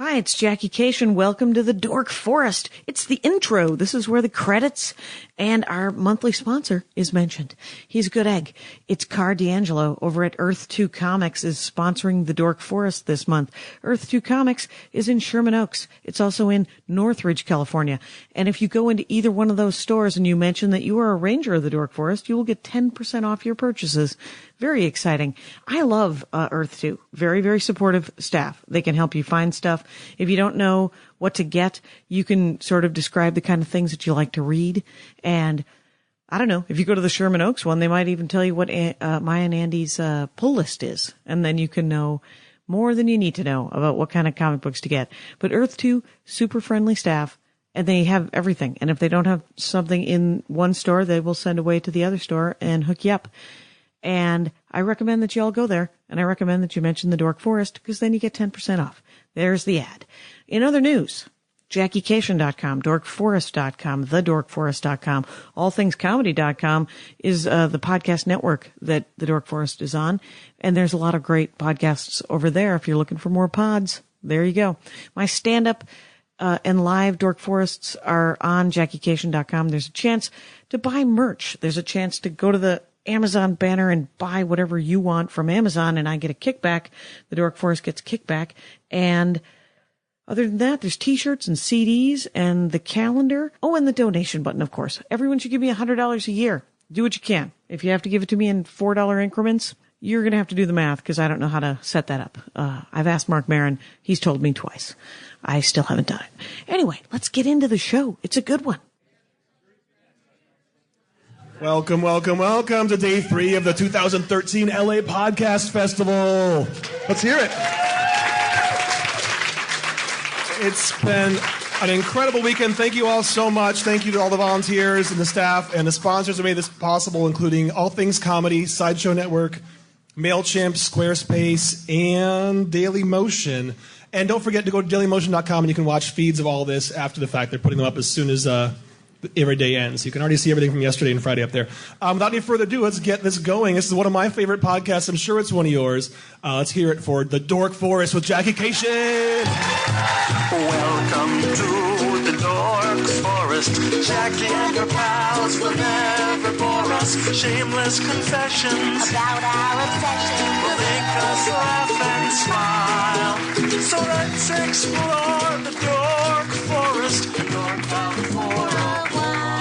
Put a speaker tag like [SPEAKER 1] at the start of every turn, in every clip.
[SPEAKER 1] Hi, it's Jackie Cation. Welcome to the Dork Forest. It's the intro. This is where the credits and our monthly sponsor is mentioned. He's a good egg. It's Car D'Angelo over at Earth 2 Comics is sponsoring the Dork Forest this month. Earth 2 Comics is in Sherman Oaks. It's also in Northridge, California. And if you go into either one of those stores and you mention that you are a ranger of the Dork Forest, you will get 10% off your purchases. Very exciting. I love Earth 2. Very, very supportive staff. They can help you find stuff. If you don't know what to get, you can sort of describe the kind of things that you like to read. And I don't know, if you go to the Sherman Oaks one, they might even tell you what Maya and Andy's pull list is. And then you can know more than you need to know about what kind of comic books to get. But Earth 2, super friendly staff. And they have everything. And if they don't have something in one store, they will send away to the other store and hook you up. And I recommend that you all go there, and I recommend that you mention the Dork Forest, because then you get 10% off. There's the ad. In other news, JackieCation.com, DorkForest.com, TheDorkForest.com, AllThingsComedy.com is the podcast network that the Dork Forest is on, and there's a lot of great podcasts over there. If you're looking for more pods, there you go. My stand-up and live Dork Forests are on JackieCation.com. There's a chance to buy merch. There's a chance to go to the Amazon banner and buy whatever you want from Amazon, and I get a kickback. The Dork Forest gets a kickback. And other than that, there's t-shirts and CDs and the calendar. Oh, and the donation button, of course. Everyone should give me $100 a year. Do what you can. If you have to give it to me in $4 increments, you're going to have to do the math, because I don't know how to set that up. I've asked Mark Maron. He's told me twice. I still haven't done it. Anyway, let's get into the show. It's a good one.
[SPEAKER 2] Welcome, welcome, welcome to day 3 of the 2013 LA Podcast Festival. Let's hear it. It's been an incredible weekend. Thank you all so much. Thank you to all the volunteers and the staff and the sponsors who made this possible, including All Things Comedy, Sideshow Network, MailChimp, Squarespace, and Daily Motion. And don't forget to go to dailymotion.com and you can watch feeds of all this after the fact. They're putting them up as soon as every day ends. You can already see everything from yesterday and Friday up there. Without any further ado, let's get this going. This is one of my favorite podcasts. I'm sure it's one of yours. Let's hear it for The Dork Forest with Jackie Cation.
[SPEAKER 3] Welcome to the Dork Forest. Jackie and her pals will never bore us. Shameless confessions about our obsession will make us laugh and smile. So let's explore the Dork Forest and dork out for a while.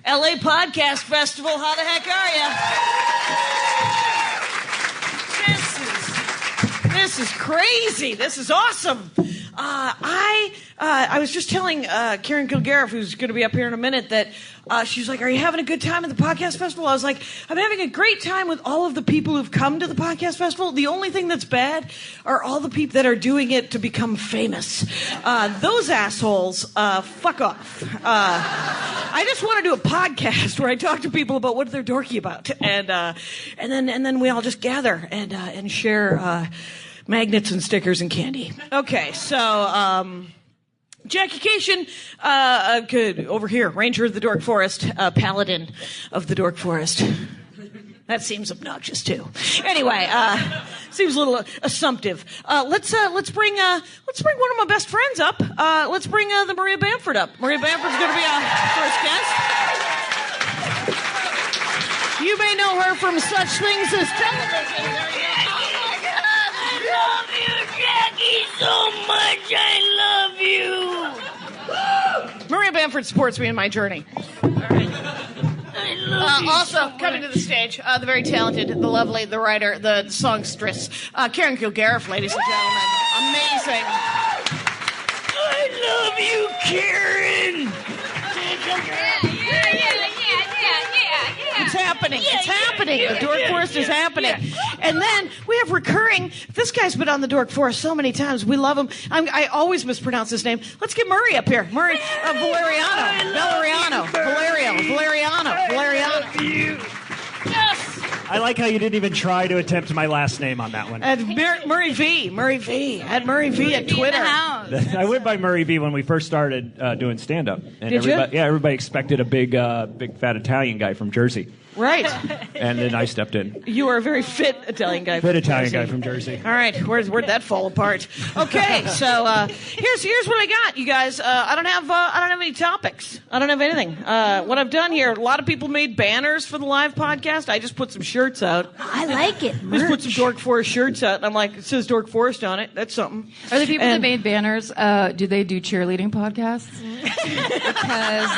[SPEAKER 1] LA Podcast Festival, how the heck are you? This is crazy. This is awesome. I was just telling Karen Kilgariff, who's going to be up here in a minute, that she was like, "Are you having a good time at the Podcast Festival?" I was like, "I'm having a great time with all of the people who've come to the Podcast Festival. The only thing that's bad are all the people that are doing it to become famous. Those assholes, fuck off. I just want to do a podcast where I talk to people about what they're dorky about, and then we all just gather and share magnets and stickers and candy." Okay, so Jackie Cation, good, over here, Ranger of the Dork Forest, Paladin of the Dork Forest. That seems obnoxious too. Anyway, seems a little assumptive. Let's bring one of my best friends up. Let's bring the Maria Bamford up. Maria Bamford's going to be our first guest. You may know her from such things as television.
[SPEAKER 4] I love you, Jackie, so much. I love you.
[SPEAKER 1] Maria Bamford supports me in my journey.
[SPEAKER 4] I love you.
[SPEAKER 1] Also, coming to the stage, the very talented, the lovely, the writer, the songstress, Karen Kilgariff, ladies and gentlemen. Amazing.
[SPEAKER 4] I love you, Karen.
[SPEAKER 1] It's happening. It's happening. The Dork Forest is happening. And then we have recurring. This guy's been on the Dork Forest so many times. We love him. I always mispronounce his name. Let's get Murray up here. Murray Valeriano.
[SPEAKER 4] Yes.
[SPEAKER 5] I like how you didn't even try to attempt my last name on that one.
[SPEAKER 1] And Murray V. At Murray V at Twitter.
[SPEAKER 5] I went by Murray V when we first started doing stand-up. And
[SPEAKER 1] Did you?
[SPEAKER 5] Yeah, everybody expected a big fat Italian guy from Jersey.
[SPEAKER 1] Right.
[SPEAKER 5] And then I stepped in.
[SPEAKER 1] You are a very fit Italian guy.
[SPEAKER 5] Fit Italian guy from Jersey.
[SPEAKER 1] All right, where'd that fall apart? Okay, so here's what I got, you guys. I don't have any topics. I don't have anything. What I've done here, a lot of people made banners for the live podcast. I just put some shirts out.
[SPEAKER 4] I like it.
[SPEAKER 1] Just put some Dork Forest shirts out, and I'm like, it says Dork Forest on it. That's something.
[SPEAKER 6] Are the people that made banners, do they do cheerleading podcasts? Because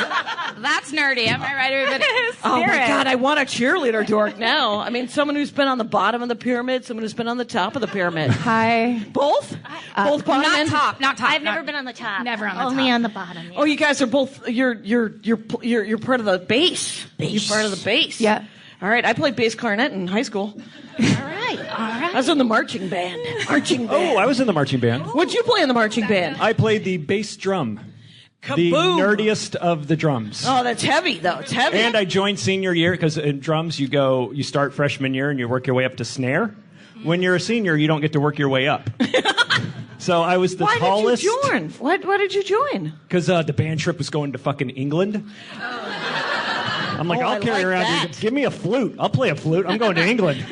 [SPEAKER 6] that's nerdy. Am I right, everybody?
[SPEAKER 1] Oh my God, I want a cheerleader dork now. I mean, someone who's been on the bottom of the pyramid, someone who's been on the top of the pyramid.
[SPEAKER 6] Hi.
[SPEAKER 1] Both? Both bottom
[SPEAKER 6] Not
[SPEAKER 1] and
[SPEAKER 6] top. Not top.
[SPEAKER 4] I've never been on the top.
[SPEAKER 6] Never on the
[SPEAKER 4] Only
[SPEAKER 6] top.
[SPEAKER 4] on the bottom. Yeah.
[SPEAKER 1] Oh, you guys are both. You're part of the bass. You're part of the bass.
[SPEAKER 6] Yeah.
[SPEAKER 1] All right. I played bass clarinet in high school.
[SPEAKER 4] All right.
[SPEAKER 1] I was in the marching band. Marching band.
[SPEAKER 5] Oh, I was in the marching band.
[SPEAKER 1] What'd you play in the marching band?
[SPEAKER 5] I played the bass drum. The
[SPEAKER 1] Kaboom.
[SPEAKER 5] nerdiest of the drums.
[SPEAKER 1] Oh, that's heavy though. It's heavy.
[SPEAKER 5] And I joined senior year because in drums you start freshman year and you work your way up to snare. When you're a senior, you don't get to work your way up. So I was the tallest.
[SPEAKER 1] Why did you join? Why did you join?
[SPEAKER 5] Because the band trip was going to fucking England. I'm like, I'll carry around.
[SPEAKER 1] that.
[SPEAKER 5] Give me a flute. I'll play a flute. I'm going to England.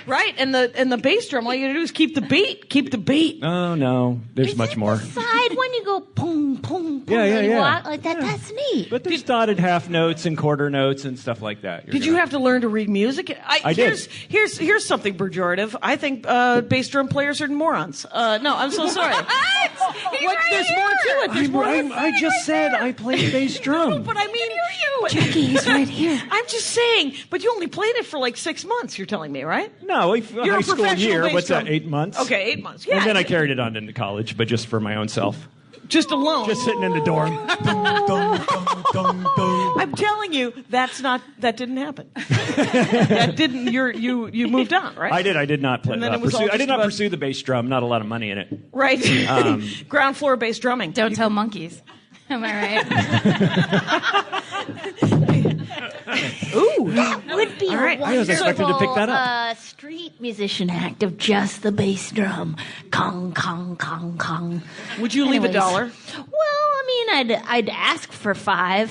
[SPEAKER 1] Right, and the bass drum, all you gotta do is keep the beat. Keep the beat.
[SPEAKER 5] Oh no, there's much more.
[SPEAKER 4] Side when you go boom, boom, boom.
[SPEAKER 5] Yeah,
[SPEAKER 4] and you
[SPEAKER 5] yeah.
[SPEAKER 4] walk like that. That's neat.
[SPEAKER 5] But there's dotted half notes and quarter notes and stuff like that.
[SPEAKER 1] Did you have to learn to read music?
[SPEAKER 5] I did.
[SPEAKER 1] Here's something pejorative. I think bass drum players are morons. No, I'm so sorry. There's more to it. There's more.
[SPEAKER 5] I just said I played bass drum.
[SPEAKER 1] But I mean,
[SPEAKER 4] Jackie, he's right here.
[SPEAKER 1] I'm just saying. But you only played it for like 6 months. You're telling me, right?
[SPEAKER 5] No, a
[SPEAKER 1] You're
[SPEAKER 5] high
[SPEAKER 1] a
[SPEAKER 5] school
[SPEAKER 1] professional
[SPEAKER 5] year.
[SPEAKER 1] bass
[SPEAKER 5] What's
[SPEAKER 1] drum.
[SPEAKER 5] that? 8 months.
[SPEAKER 1] Okay, 8 months. Yeah.
[SPEAKER 5] And then I carried it on into college, but just for my own self.
[SPEAKER 1] Just alone.
[SPEAKER 5] Just sitting in the dorm.
[SPEAKER 1] I'm telling you, that didn't happen. That didn't. You moved on, right?
[SPEAKER 5] I did. I did not play.
[SPEAKER 1] And then it was all
[SPEAKER 5] I
[SPEAKER 1] just
[SPEAKER 5] did not
[SPEAKER 1] about-
[SPEAKER 5] pursue the bass drum. Not a lot of money in it.
[SPEAKER 1] Right. Ground floor bass drumming.
[SPEAKER 6] Don't tell monkeys. Am I right?
[SPEAKER 1] Ooh.
[SPEAKER 4] Would be
[SPEAKER 1] All right.
[SPEAKER 4] a
[SPEAKER 5] I was expecting to pick that up.
[SPEAKER 4] street musician act of just the bass drum. Kong, kong, kong, kong.
[SPEAKER 1] Would you leave $1?
[SPEAKER 4] Well, I mean, I'd ask for $5.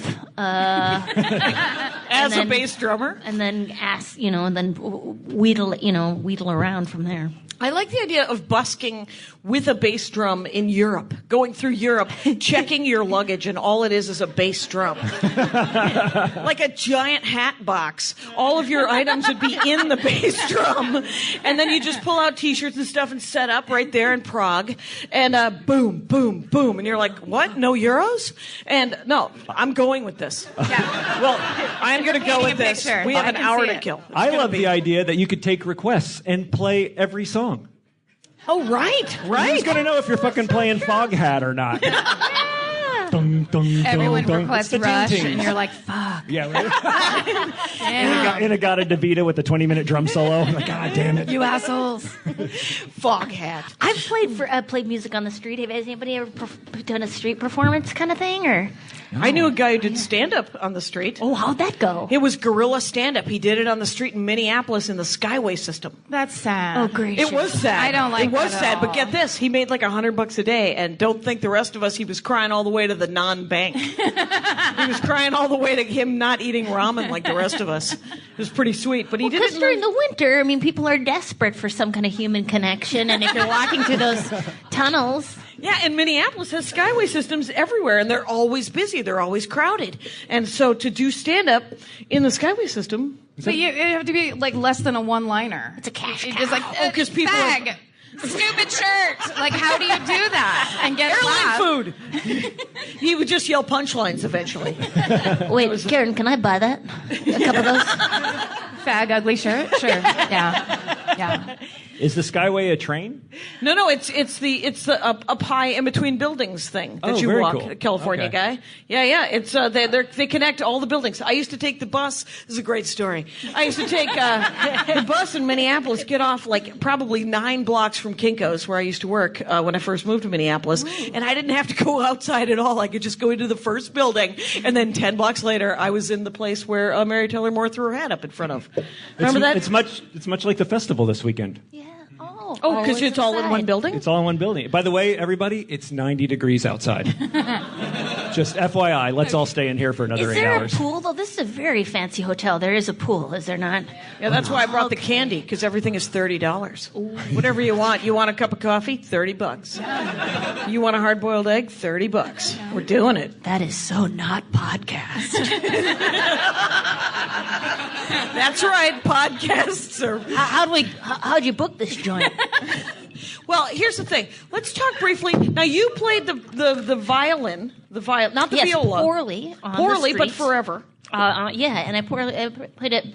[SPEAKER 1] As a
[SPEAKER 4] then-
[SPEAKER 1] bass drummer?
[SPEAKER 4] And then ask, and then wheedle around from there.
[SPEAKER 1] I like the idea of busking with a bass drum in Europe, going through Europe, checking your luggage, and all it is a bass drum. Like a giant hat box. All of your items would be in the bass drum. And then you just pull out T-shirts and stuff and set up right there in Prague. And boom, boom, boom. And you're like, what? No euros? And no, I'm going with this.
[SPEAKER 6] Yeah.
[SPEAKER 1] Well, I'm going to go with this.
[SPEAKER 6] picture.
[SPEAKER 1] We have
[SPEAKER 6] I
[SPEAKER 1] an
[SPEAKER 6] can
[SPEAKER 1] hour
[SPEAKER 6] see
[SPEAKER 1] to
[SPEAKER 6] it.
[SPEAKER 1] kill.
[SPEAKER 5] I love the idea that you could take requests and play every song.
[SPEAKER 1] Oh, right.
[SPEAKER 5] Who's going to know if you're fucking playing Foghat or not? Dun, dun,
[SPEAKER 6] Everyone
[SPEAKER 5] dun, dun.
[SPEAKER 6] requests
[SPEAKER 5] It's the
[SPEAKER 6] Rush,
[SPEAKER 5] Teen
[SPEAKER 6] and
[SPEAKER 5] Teens.
[SPEAKER 6] you're like, fuck.
[SPEAKER 5] Yeah, right?
[SPEAKER 6] Yeah.
[SPEAKER 5] Inagata DeVita with the 20-minute drum solo. I'm like, God damn it.
[SPEAKER 6] You assholes.
[SPEAKER 1] Fog hat.
[SPEAKER 4] I've played music on the street. Has anybody ever done a street performance kind of thing, or?
[SPEAKER 1] I knew a guy who did stand-up on the street.
[SPEAKER 4] Oh, how'd that go?
[SPEAKER 1] It was guerrilla stand-up. He did it on the street in Minneapolis in the Skyway system.
[SPEAKER 6] That's sad.
[SPEAKER 4] Oh, gracious.
[SPEAKER 1] It was sad.
[SPEAKER 6] I don't like
[SPEAKER 1] it. Was
[SPEAKER 6] that at
[SPEAKER 1] sad, but
[SPEAKER 6] all.
[SPEAKER 1] get this: he made like $100 a day, and don't think the rest of us. He was crying all the way to the non-bank. He was crying all the way to him not eating ramen like the rest of us. It was pretty sweet, but he did
[SPEAKER 4] Because
[SPEAKER 1] it
[SPEAKER 4] during the winter, I mean, people are desperate for some kind of human connection, and if you're walking through those tunnels,
[SPEAKER 1] Yeah, and Minneapolis has skyway systems everywhere, and they're always busy. They're always crowded. And so to do stand-up in the skyway system...
[SPEAKER 6] But you have to be like less than a one-liner.
[SPEAKER 4] it's a cash
[SPEAKER 6] You're
[SPEAKER 4] cow.
[SPEAKER 6] just like,
[SPEAKER 1] 'cause people are-
[SPEAKER 6] fag, stupid shirt. Like, how do you do that and get a laugh?
[SPEAKER 1] Airline food! He would just yell punchlines eventually.
[SPEAKER 4] Wait, Karen, can I buy that? A couple of those?
[SPEAKER 6] Fag, ugly shirt? Sure. Yeah.
[SPEAKER 5] Is the Skyway a train?
[SPEAKER 1] No, it's the up high in between buildings thing that
[SPEAKER 5] Oh,
[SPEAKER 1] you
[SPEAKER 5] very
[SPEAKER 1] walk.
[SPEAKER 5] cool.
[SPEAKER 1] A California
[SPEAKER 5] Okay.
[SPEAKER 1] guy. Yeah. It's they connect all the buildings. I used to take the bus. This is a great story. I used to take the bus in Minneapolis, get off like probably 9 blocks from Kinko's where I used to work when I first moved to Minneapolis, and I didn't have to go outside at all. I could just go into the first building, and then 10 blocks later, I was in the place where Mary Taylor Moore threw her hat up in front of. Remember that?
[SPEAKER 5] It's much like the festival this weekend.
[SPEAKER 4] Yeah.
[SPEAKER 1] Oh, because it's all in one building?
[SPEAKER 5] It's all in one building. By the way, everybody, it's 90 degrees outside. Just FYI, let's all stay in here for another
[SPEAKER 4] Is
[SPEAKER 5] 8
[SPEAKER 4] there
[SPEAKER 5] hours.
[SPEAKER 4] a pool though? This is a very fancy hotel. There is a pool, is there not?
[SPEAKER 1] Yeah, that's why I brought the candy, because everything is $30. Whatever you want. You want a cup of coffee? $30. You want a hard-boiled egg? $30. We're doing it.
[SPEAKER 4] That is so not podcast.
[SPEAKER 1] That's right. Podcasts are.
[SPEAKER 4] How'd you book this joint?
[SPEAKER 1] Well, here's the thing. Let's talk briefly. Now, you played the violin, not the
[SPEAKER 4] Yes,
[SPEAKER 1] viola.
[SPEAKER 4] poorly on the
[SPEAKER 1] Poorly, but
[SPEAKER 4] streets.
[SPEAKER 1] forever.
[SPEAKER 4] Yeah, and I played it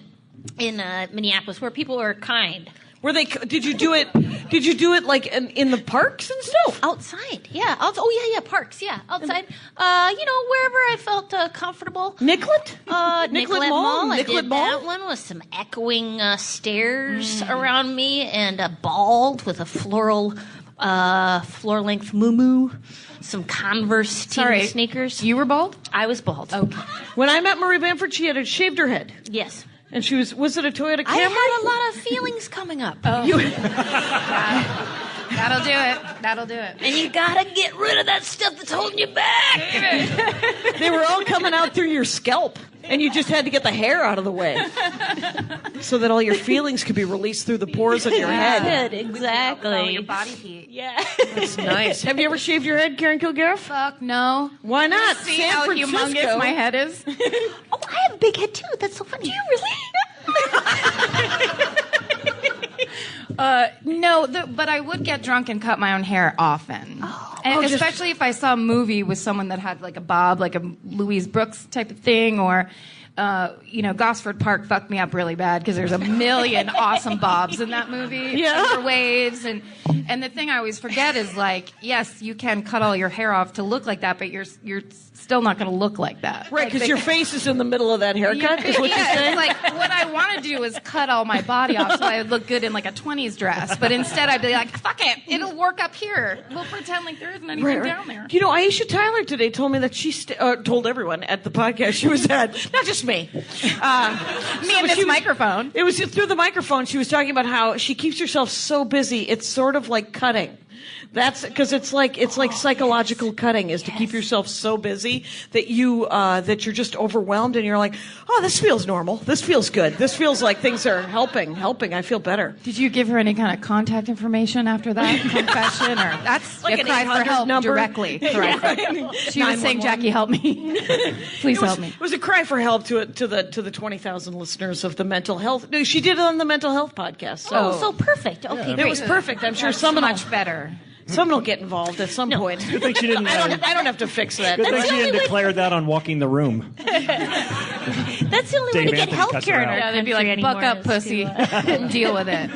[SPEAKER 4] in Minneapolis where people were kind.
[SPEAKER 1] Did you do it? Did you do it like in the parks and stuff?
[SPEAKER 4] Outside, yeah. Parks, yeah. Outside, wherever I felt comfortable.
[SPEAKER 1] Nicollet?
[SPEAKER 4] Nicollet Mall. I
[SPEAKER 1] Nicollet
[SPEAKER 4] did
[SPEAKER 1] Mall?
[SPEAKER 4] that one with some echoing stairs around me and bald with a floor-length muumuu, some Converse team sneakers.
[SPEAKER 6] You were bald?
[SPEAKER 4] I was bald.
[SPEAKER 6] Okay.
[SPEAKER 1] When I met Marie Bamford, she had shaved her head.
[SPEAKER 4] Yes.
[SPEAKER 1] And she was it a Toyota Camry?
[SPEAKER 4] I had a lot of feelings coming up.
[SPEAKER 6] That'll do it.
[SPEAKER 4] And you gotta get rid of that stuff that's holding you back.
[SPEAKER 1] They were all coming out through your scalp, and you just had to get the hair out of the way so that all your feelings could be released through the pores of your head.
[SPEAKER 4] Good, exactly.
[SPEAKER 6] Oh, your body heat.
[SPEAKER 4] Yeah.
[SPEAKER 1] That's nice. Have you ever shaved your head, Karen Kilgariff?
[SPEAKER 6] Fuck no.
[SPEAKER 1] Why not?
[SPEAKER 6] See
[SPEAKER 1] San
[SPEAKER 6] how
[SPEAKER 1] Francisco.
[SPEAKER 6] humongous my head is?
[SPEAKER 4] Oh, I have a big head too. That's so funny. Do you really?
[SPEAKER 6] No, but I would get drunk and cut my own hair often. And especially if I saw a movie with someone that had like a bob, like a Louise Brooks type of thing, or Gosford Park fucked me up really bad because there's a million awesome bobs in that movie.
[SPEAKER 1] Yeah.
[SPEAKER 6] Waves and the thing I always forget is like, yes, you can cut all your hair off to look like that, but you're still not going to look like that.
[SPEAKER 1] Right, because your face is in the middle of that haircut, is what you're saying?
[SPEAKER 6] It's like what I want to do is cut all my body off so I would look good in like a 20s dress, but instead I'd be like, fuck it, it'll work up here. We'll pretend like there isn't anything down there.
[SPEAKER 1] You know, Aisha Tyler today told me that she told everyone at the podcast she was at, not just me.
[SPEAKER 6] Me and this microphone.
[SPEAKER 1] It was through the microphone. She was talking about how she keeps herself so busy. It's sort of like cutting. That's because it's like psychological cutting is to keep yourself so busy that that you're just overwhelmed and you're like, oh, this feels normal. This feels good. This feels like things are helping. I feel better.
[SPEAKER 6] Did you give her any kind of contact information after that confession, or that's
[SPEAKER 1] Like
[SPEAKER 6] a
[SPEAKER 1] an
[SPEAKER 6] cry for
[SPEAKER 1] 800
[SPEAKER 6] help
[SPEAKER 1] number?
[SPEAKER 6] directly? She was saying, "Jackie, help me, please help me."
[SPEAKER 1] It was a cry for help to the 20,000 listeners of the mental health. No, she did it on the mental health podcast.
[SPEAKER 4] So perfect. Okay,
[SPEAKER 1] It
[SPEAKER 4] great.
[SPEAKER 1] was perfect. I'm sure
[SPEAKER 6] That's
[SPEAKER 1] someone
[SPEAKER 6] much better.
[SPEAKER 1] will get involved at some point.
[SPEAKER 5] Good thing she didn't.
[SPEAKER 1] I don't have to fix that.
[SPEAKER 5] Good thing
[SPEAKER 4] That's
[SPEAKER 5] she
[SPEAKER 4] the
[SPEAKER 5] didn't
[SPEAKER 4] only way-
[SPEAKER 5] declare that on Walking the Room.
[SPEAKER 4] That's the only way
[SPEAKER 5] Dave
[SPEAKER 4] to get
[SPEAKER 5] Anthony
[SPEAKER 4] health
[SPEAKER 5] cuts
[SPEAKER 4] care
[SPEAKER 5] her
[SPEAKER 4] in
[SPEAKER 5] out.
[SPEAKER 4] our
[SPEAKER 6] Yeah, they'd be
[SPEAKER 4] country
[SPEAKER 6] like, "Buck
[SPEAKER 4] anymore
[SPEAKER 6] up,
[SPEAKER 4] is
[SPEAKER 6] pussy,
[SPEAKER 4] to,
[SPEAKER 6] deal with it."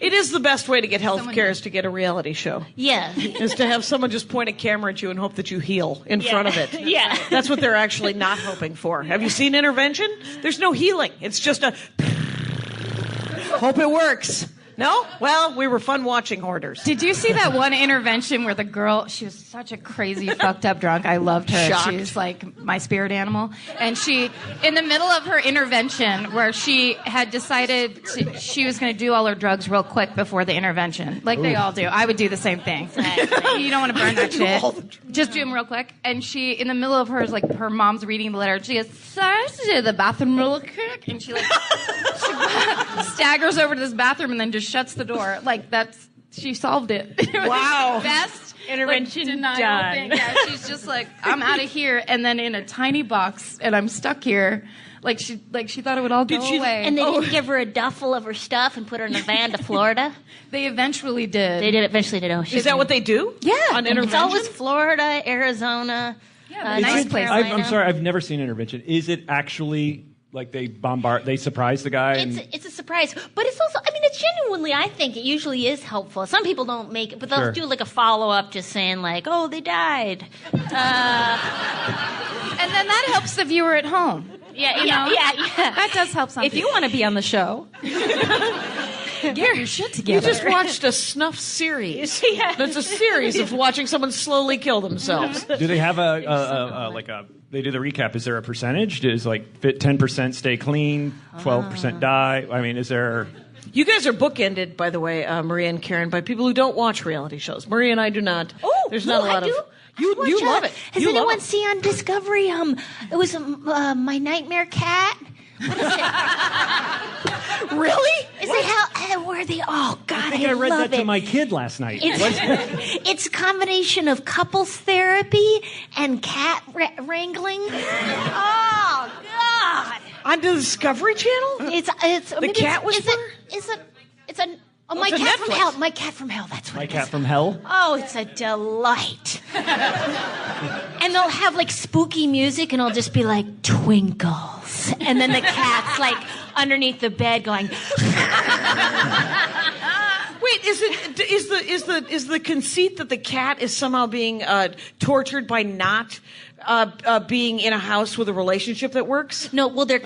[SPEAKER 1] It is the best way to get health care is to get a reality show.
[SPEAKER 4] Yeah.
[SPEAKER 1] Is to have someone just point a camera at you and hope that you heal in front of it.
[SPEAKER 4] Yeah.
[SPEAKER 1] That's what they're actually not hoping for. Have you seen Intervention? There's no healing. It's just a hope it works. No? Well, we were fun watching Hoarders.
[SPEAKER 6] Did you see that one intervention where the girl, she was such a crazy, fucked up drunk. I loved her.
[SPEAKER 1] Shocked.
[SPEAKER 6] She was like my spirit animal. And she, in the middle of her intervention, where she had decided she was going to do all her drugs real quick before the intervention. Like they all do. I would do the same thing. You don't want to burn that shit. Just do them real quick. And she, in the middle of her mom's reading the letter, she goes, "Sorry, I have to do the bathroom real quick." And she staggers over to this bathroom and then just shuts the door. Like she solved it. It was
[SPEAKER 1] Wow.
[SPEAKER 6] the best
[SPEAKER 4] Intervention
[SPEAKER 6] denial
[SPEAKER 4] done.
[SPEAKER 6] thing. Yeah, she's just like, I'm out of here, and then in a tiny box, and I'm stuck here. Like she thought it would all go away.
[SPEAKER 4] And they didn't give her a duffel of her stuff and put her in a van to Florida.
[SPEAKER 6] They eventually did.
[SPEAKER 4] They did eventually did. Oh,
[SPEAKER 1] Is that what they do?
[SPEAKER 4] Yeah.
[SPEAKER 1] On
[SPEAKER 4] It's
[SPEAKER 1] Intervention?
[SPEAKER 4] always Florida, Arizona.
[SPEAKER 6] Yeah, nice
[SPEAKER 4] North
[SPEAKER 6] place.
[SPEAKER 4] Carolina.
[SPEAKER 5] I'm sorry, I've never seen Intervention. Is it actually like they surprise the guy?
[SPEAKER 4] It's a surprise, but it's also, it's genuinely, I think it usually is helpful. Some people don't make it, but they'll
[SPEAKER 5] Sure.
[SPEAKER 4] do like a follow-up just saying like, oh, they died.
[SPEAKER 6] And then that helps the viewer at home.
[SPEAKER 4] Yeah,
[SPEAKER 6] You know?
[SPEAKER 4] yeah.
[SPEAKER 6] That does help some
[SPEAKER 7] If you want to be on the show,
[SPEAKER 6] get your shit
[SPEAKER 1] You
[SPEAKER 6] together.
[SPEAKER 1] just watched a snuff series. That's a series of watching someone slowly kill themselves.
[SPEAKER 5] Do they have they do the recap? Is there a percentage? Does 10% stay clean, 12% die? I mean, is there?
[SPEAKER 1] You guys are bookended, by the way, Maria and Karen, by people who don't watch reality shows. Maria and I do not.
[SPEAKER 4] Oh,
[SPEAKER 1] there's not a lot
[SPEAKER 4] I do.
[SPEAKER 1] of. You love it.
[SPEAKER 4] Has
[SPEAKER 1] you
[SPEAKER 4] anyone
[SPEAKER 1] love it.
[SPEAKER 4] seen on Discovery? It was My Nightmare Cat. What is it?
[SPEAKER 1] Really?
[SPEAKER 4] Is it how? Where are they? Oh God,
[SPEAKER 5] I think I read
[SPEAKER 4] love
[SPEAKER 5] that
[SPEAKER 4] it.
[SPEAKER 5] to my kid last night.
[SPEAKER 4] It's a combination of couples therapy and cat wrangling. Oh God!
[SPEAKER 1] On the Discovery Channel?
[SPEAKER 4] It's
[SPEAKER 1] The Cat Whisperer?
[SPEAKER 4] It's a My
[SPEAKER 1] it's a
[SPEAKER 4] Cat from
[SPEAKER 1] Netflix.
[SPEAKER 4] Hell. My Cat from Hell. That's what
[SPEAKER 5] My
[SPEAKER 4] it
[SPEAKER 5] Cat
[SPEAKER 4] is.
[SPEAKER 5] from Hell.
[SPEAKER 4] Oh, it's a delight. And they'll have like spooky music, and it'll just be like twinkles, and then the cat's like underneath the bed going.
[SPEAKER 1] Wait, is the conceit that the cat is somehow being tortured by not being in a house with a relationship that works?
[SPEAKER 4] No, well, their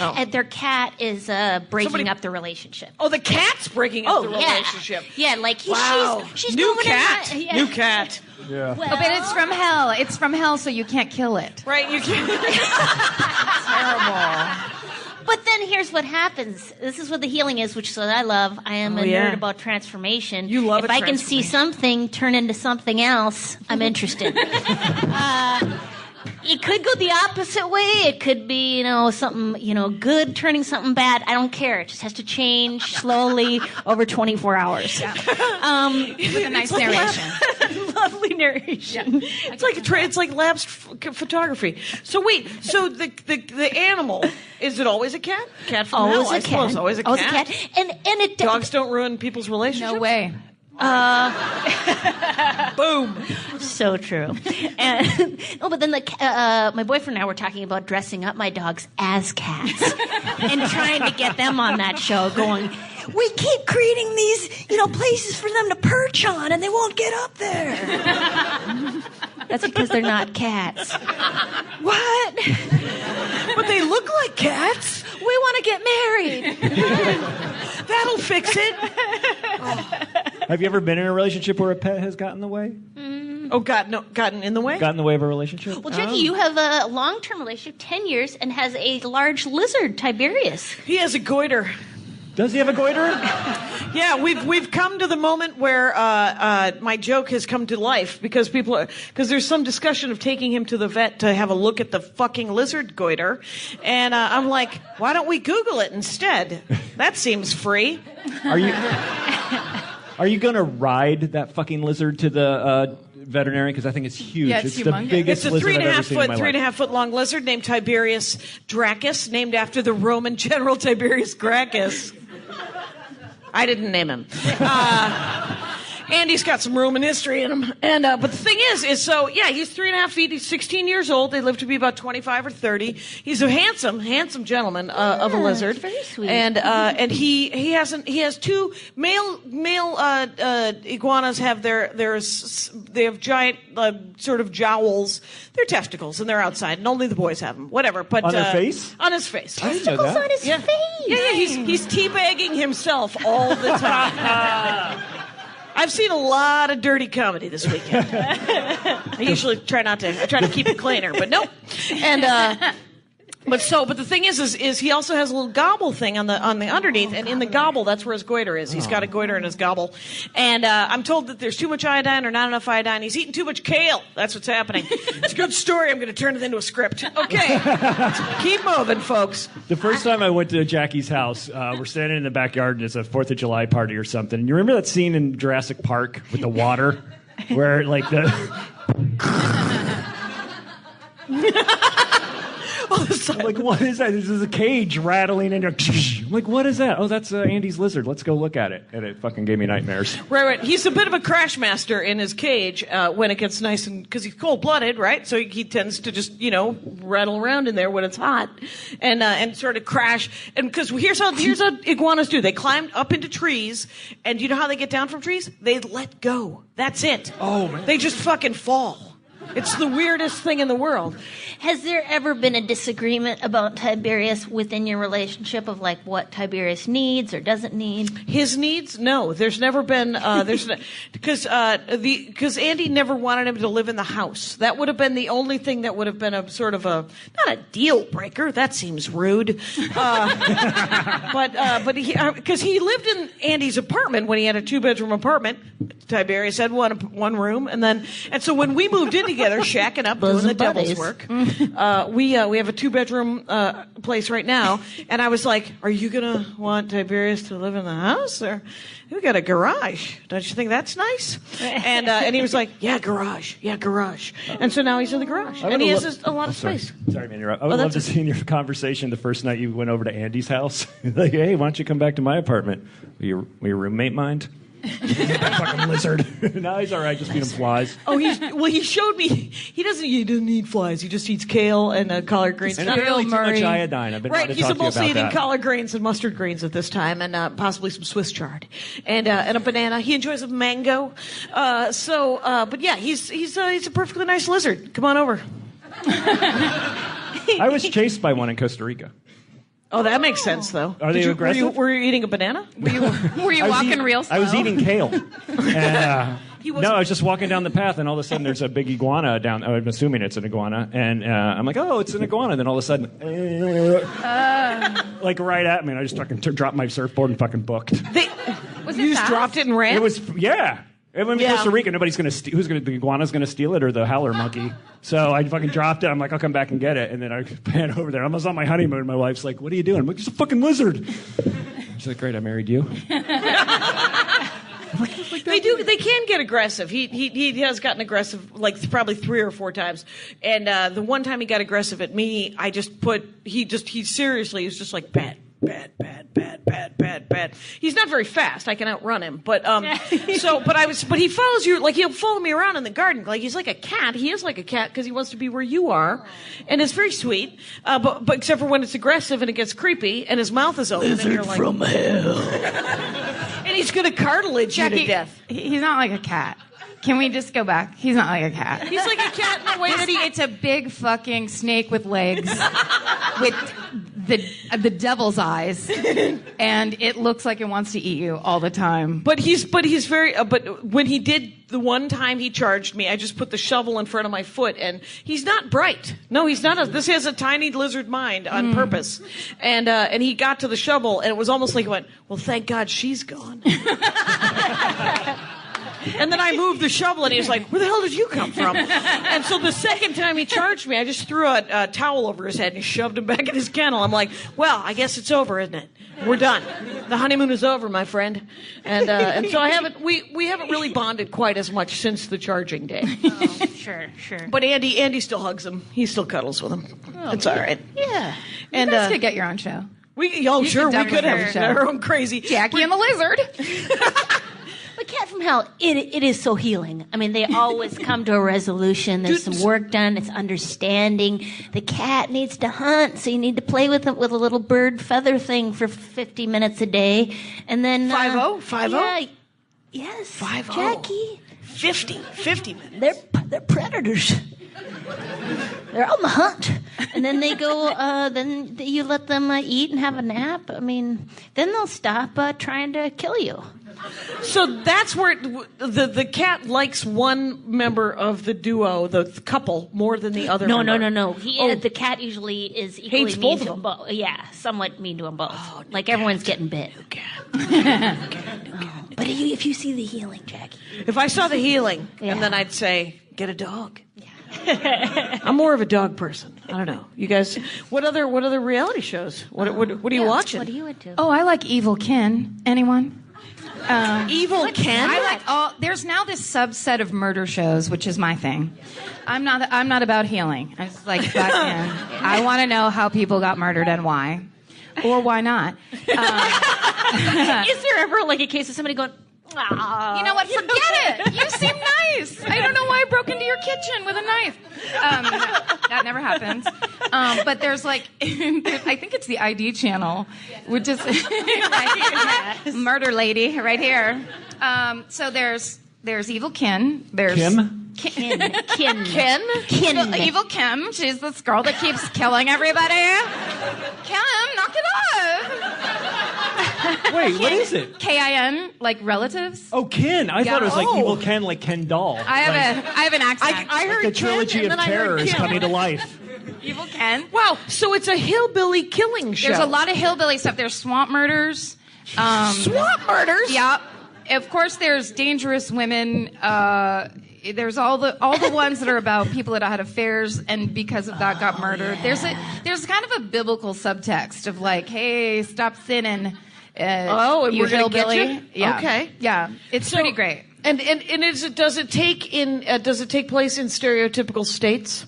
[SPEAKER 4] cat is breaking
[SPEAKER 1] Somebody-
[SPEAKER 4] up the relationship.
[SPEAKER 1] Oh, the cat's breaking up the relationship.
[SPEAKER 4] Yeah, like
[SPEAKER 1] Wow.
[SPEAKER 4] she's
[SPEAKER 1] new
[SPEAKER 4] moving
[SPEAKER 1] cat.
[SPEAKER 4] in.
[SPEAKER 1] New cat.
[SPEAKER 5] Yeah.
[SPEAKER 6] Oh, but it's from hell. It's from hell, so you can't kill it.
[SPEAKER 1] Right? You can't. Terrible.
[SPEAKER 4] But then here's what happens. This is what the healing is, which is what I love. I am a
[SPEAKER 1] yeah.
[SPEAKER 4] nerd about transformation.
[SPEAKER 1] You love
[SPEAKER 4] If
[SPEAKER 1] a
[SPEAKER 4] I can see something turn into something else, I'm interested. It could go the opposite way. It could be, something, good turning something bad. I don't care. It just has to change slowly over 24 hours.
[SPEAKER 6] With a nice narration.
[SPEAKER 4] Lovely narration.
[SPEAKER 1] It's like lapsed photography. So wait, so the animal, is it always a cat? Cat from hell,
[SPEAKER 4] Always
[SPEAKER 1] I
[SPEAKER 4] a
[SPEAKER 1] suppose.
[SPEAKER 4] cat.
[SPEAKER 1] Always a
[SPEAKER 4] Always
[SPEAKER 1] cat.
[SPEAKER 4] a cat. And it
[SPEAKER 1] Dogs don't ruin people's relationships.
[SPEAKER 6] No way.
[SPEAKER 1] Boom.
[SPEAKER 4] So true. And, but then my boyfriend and I were talking about dressing up my dogs as cats and trying to get them on that show going, we keep creating these, places for them to perch on and they won't get up there. That's because they're not cats. What?
[SPEAKER 1] But they look like cats.
[SPEAKER 4] We want to get married.
[SPEAKER 1] That'll fix it.
[SPEAKER 5] Have you ever been in a relationship where a pet has gotten in the way?
[SPEAKER 1] Oh, gotten in the way?
[SPEAKER 5] Gotten in the way of a relationship?
[SPEAKER 4] Well, Jackie, you have a long-term relationship, 10 years, and has a large lizard, Tiberius.
[SPEAKER 1] He has a goiter.
[SPEAKER 5] Does he have a goiter?
[SPEAKER 1] Yeah, we've come to the moment where my joke has come to life because there's some discussion of taking him to the vet to have a look at the fucking lizard goiter, and I'm like, why don't we Google it instead? That seems free.
[SPEAKER 5] Are you going to ride that fucking lizard to the veterinarian? Because I think it's huge.
[SPEAKER 6] Yeah, it's
[SPEAKER 5] the
[SPEAKER 6] humongous.
[SPEAKER 5] biggest
[SPEAKER 1] It's a
[SPEAKER 5] lizard I've ever seen in my life.
[SPEAKER 1] 3.5 foot long lizard named Tiberius Gracchus, named after the Roman general Tiberius Gracchus. I didn't name him. And he's got some Roman history in him. And but the thing is he's 3.5 feet. He's 16 years old. They live to be about 25 or 30. He's a handsome gentleman of a lizard.
[SPEAKER 4] Very sweet.
[SPEAKER 1] And he has two male iguanas have they have giant sort of jowls. They're testicles, and they're outside, and only the boys have them. Whatever. But
[SPEAKER 5] On their face?
[SPEAKER 1] On his face.
[SPEAKER 5] I didn't know that.
[SPEAKER 4] On his
[SPEAKER 1] Yeah.
[SPEAKER 4] face.
[SPEAKER 1] Yeah, he's teabagging himself all the time. I've seen a lot of dirty comedy this weekend. I usually try not to. I try to keep it cleaner, but nope. And but the thing is he also has a little gobble thing on the underneath, and in the gobble, that's where his goiter is. He's got a goiter in his gobble, and I'm told that there's too much iodine or not enough iodine. He's eating too much kale. That's what's happening. It's a good story. I'm going to turn it into a script. Okay, keep moving, folks.
[SPEAKER 5] The first time I went to Jackie's house, we're standing in the backyard and it's a 4th of July party or something. You remember that scene in Jurassic Park with the water? Where, like, the... I'm like, what is that? This is a cage rattling in your... I'm like, what is that? Oh, that's Andy's lizard. Let's go look at it. And it fucking gave me nightmares.
[SPEAKER 1] Right. He's a bit of a crash master in his cage when it gets nice because he's cold-blooded, right? So he tends to just, rattle around in there when it's hot and sort of crash. And because here's how iguanas do. They climb up into trees, and you know how they get down from trees? They let go. That's it.
[SPEAKER 5] Oh, man.
[SPEAKER 1] They just fucking fall. It's the weirdest thing in the world.
[SPEAKER 4] Has there ever been a disagreement about Tiberius within your relationship of like what Tiberius needs or doesn't need?
[SPEAKER 1] His needs? No, there's never been. Because Andy never wanted him to live in the house. That would have been the only thing that would have been a sort of a not a deal breaker. That seems rude. But because he lived in Andy's apartment when he had a 2-bedroom apartment. Tiberius had one room, and so when we moved in together, shacking up, doing the devil's work. We have a 2-bedroom place right now, and I was like, "Are you gonna want Tiberius to live in the house, or we got a garage? Don't you think that's nice?" And he was like, "Yeah, garage, And so now he's in the garage, and he has a lot of space.
[SPEAKER 5] Sorry to interrupt. I would love to see in your conversation the first night you went over to Andy's house. Like, hey, why don't you come back to my apartment? Will your roommate mind? Fucking lizard. No, he's all right. Just feed him flies.
[SPEAKER 1] Oh, he showed me. He doesn't eat flies. He just eats kale and collard greens.
[SPEAKER 5] And apparently too much iodine. I've been trying to
[SPEAKER 1] he's
[SPEAKER 5] talk to you
[SPEAKER 1] mostly
[SPEAKER 5] about
[SPEAKER 1] eating
[SPEAKER 5] that.
[SPEAKER 1] collard greens and mustard greens at this time, and possibly some Swiss chard, and a banana. He enjoys a mango. But yeah, he's a perfectly nice lizard. Come on over.
[SPEAKER 5] I was chased by one in Costa Rica.
[SPEAKER 1] Oh, that makes sense, though.
[SPEAKER 5] Are they aggressive?
[SPEAKER 1] Were you eating a banana?
[SPEAKER 6] Were you walking real slow?
[SPEAKER 5] I was eating kale. And, no, I was just walking down the path, and all of a sudden there's a big iguana down. I'm assuming it's an iguana, and I'm like, "Oh, it's an iguana." Then all of a sudden, like right at me, and I just fucking dropped my surfboard and fucking booked.
[SPEAKER 1] You just dropped it and ran?
[SPEAKER 5] It was I'm in Costa Rica. Nobody's gonna the iguana's gonna steal it or the howler monkey. So I fucking dropped it. I'm like, I'll come back and get it. And then I pan over there. I was on my honeymoon. My wife's like, "What are you doing?" I'm like, "It's a fucking lizard." She's like, "Great, I married you."
[SPEAKER 1] They can get aggressive. He has gotten aggressive like probably 3 or 4 times. And the one time he got aggressive at me, I just he seriously is just like bad. He's not very fast. I can outrun him, but he follows you, like he'll follow me around in the garden. Like he's like a cat. He is like a cat because he wants to be where you are, and it's very sweet. But except for when it's aggressive and it gets creepy and his mouth is open, and you're like, from hell. And he's gonna cartilage
[SPEAKER 6] Jackie,
[SPEAKER 1] you to death.
[SPEAKER 6] He's not like a cat. Can we just go back? He's not like a cat.
[SPEAKER 1] He's like a cat in the way that
[SPEAKER 6] it's a big fucking snake with legs, with the devil's eyes, and it looks like it wants to eat you all the time.
[SPEAKER 1] But he's very. But when he did the one time he charged me, I just put the shovel in front of my foot, and he's not bright. No, he's not. This has a tiny lizard mind on purpose, and he got to the shovel, and it was almost like he went, "Well, thank God she's gone." And then I moved the shovel, and he was like, "Where the hell did you come from?" And so the second time he charged me, I just threw a towel over his head and shoved him back in his kennel. I'm like, "Well, I guess it's over, isn't it? We're done. The honeymoon is over, my friend." And so we haven't really bonded quite as much since the charging day.
[SPEAKER 4] Oh, sure.
[SPEAKER 1] But Andy still hugs him. He still cuddles with him. It's all right.
[SPEAKER 4] Yeah.
[SPEAKER 6] And you guys could get your own show.
[SPEAKER 1] We could have our own crazy
[SPEAKER 6] Jackie and the Lizard.
[SPEAKER 4] But Cat from Hell, it is so healing. I mean, they always come to a resolution. There's some work done. It's understanding. The cat needs to hunt, so you need to play with it with a little bird feather thing for 50 minutes a day. And then...
[SPEAKER 1] 5-0?
[SPEAKER 4] Yeah, yes.
[SPEAKER 1] 5-0.
[SPEAKER 4] Jackie.
[SPEAKER 1] 50 minutes.
[SPEAKER 4] They're predators. They're on the hunt. And then they go, then you let them eat and have a nap. I mean, then they'll stop trying to kill you.
[SPEAKER 1] So that's where the cat likes one member of the duo, the couple, more than the other.
[SPEAKER 4] No. The cat usually is equally
[SPEAKER 1] hates
[SPEAKER 4] mean
[SPEAKER 1] both
[SPEAKER 4] to
[SPEAKER 1] of
[SPEAKER 4] them
[SPEAKER 1] them.
[SPEAKER 4] both. Yeah, somewhat mean to them both. Like everyone's getting bit. But if you see the healing, Jackie.
[SPEAKER 1] If I saw the healing, and then I'd say, get a dog. I'm more of a dog person. I don't know. You guys, what other reality shows? What are you watching?
[SPEAKER 4] What are you into?
[SPEAKER 6] Oh, I like Evil Kin. Anyone?
[SPEAKER 1] Evil Ken?
[SPEAKER 6] I like all. There's now this subset of murder shows, which is my thing. I'm not about healing. I just like back in. I want to know how people got murdered and why, or why not.
[SPEAKER 4] Is there ever like a case of somebody going, "Ah,
[SPEAKER 6] you know what? Forget it. You seem nice. I don't know why I broke into your kitchen with a knife." That never happens. But there's like, I think it's the ID channel, which is Murder Lady right here. So there's Evil Kin. There's
[SPEAKER 5] Kim?
[SPEAKER 4] Kin.
[SPEAKER 1] Ken?
[SPEAKER 6] Evil Kim. She's this girl that keeps killing everybody. Kim, knock it off.
[SPEAKER 5] Wait, what is it?
[SPEAKER 6] Kin, like relatives.
[SPEAKER 5] Oh, Ken. I thought it was like
[SPEAKER 1] Oh.
[SPEAKER 5] Evil Ken, like Ken doll.
[SPEAKER 6] I have an accent.
[SPEAKER 1] I heard
[SPEAKER 5] The
[SPEAKER 1] Ken,
[SPEAKER 5] trilogy
[SPEAKER 1] and
[SPEAKER 5] of
[SPEAKER 1] then I heard
[SPEAKER 5] terror is
[SPEAKER 1] Kim.
[SPEAKER 5] coming to life.
[SPEAKER 6] Evil Ken.
[SPEAKER 1] Wow, so it's a hillbilly killing show.
[SPEAKER 6] There's a lot of hillbilly stuff. There's swamp murders.
[SPEAKER 1] swamp murders.
[SPEAKER 6] Yeah. Of course, there's dangerous women. There's all the ones that are about people that had affairs and because of that got murdered. There's kind of a biblical subtext of like, hey, stop sinning.
[SPEAKER 1] And
[SPEAKER 6] you
[SPEAKER 1] we're gonna get
[SPEAKER 6] hillbilly.
[SPEAKER 1] you?
[SPEAKER 6] Yeah.
[SPEAKER 1] Okay.
[SPEAKER 6] Yeah, it's pretty great.
[SPEAKER 1] And does it take place in stereotypical states?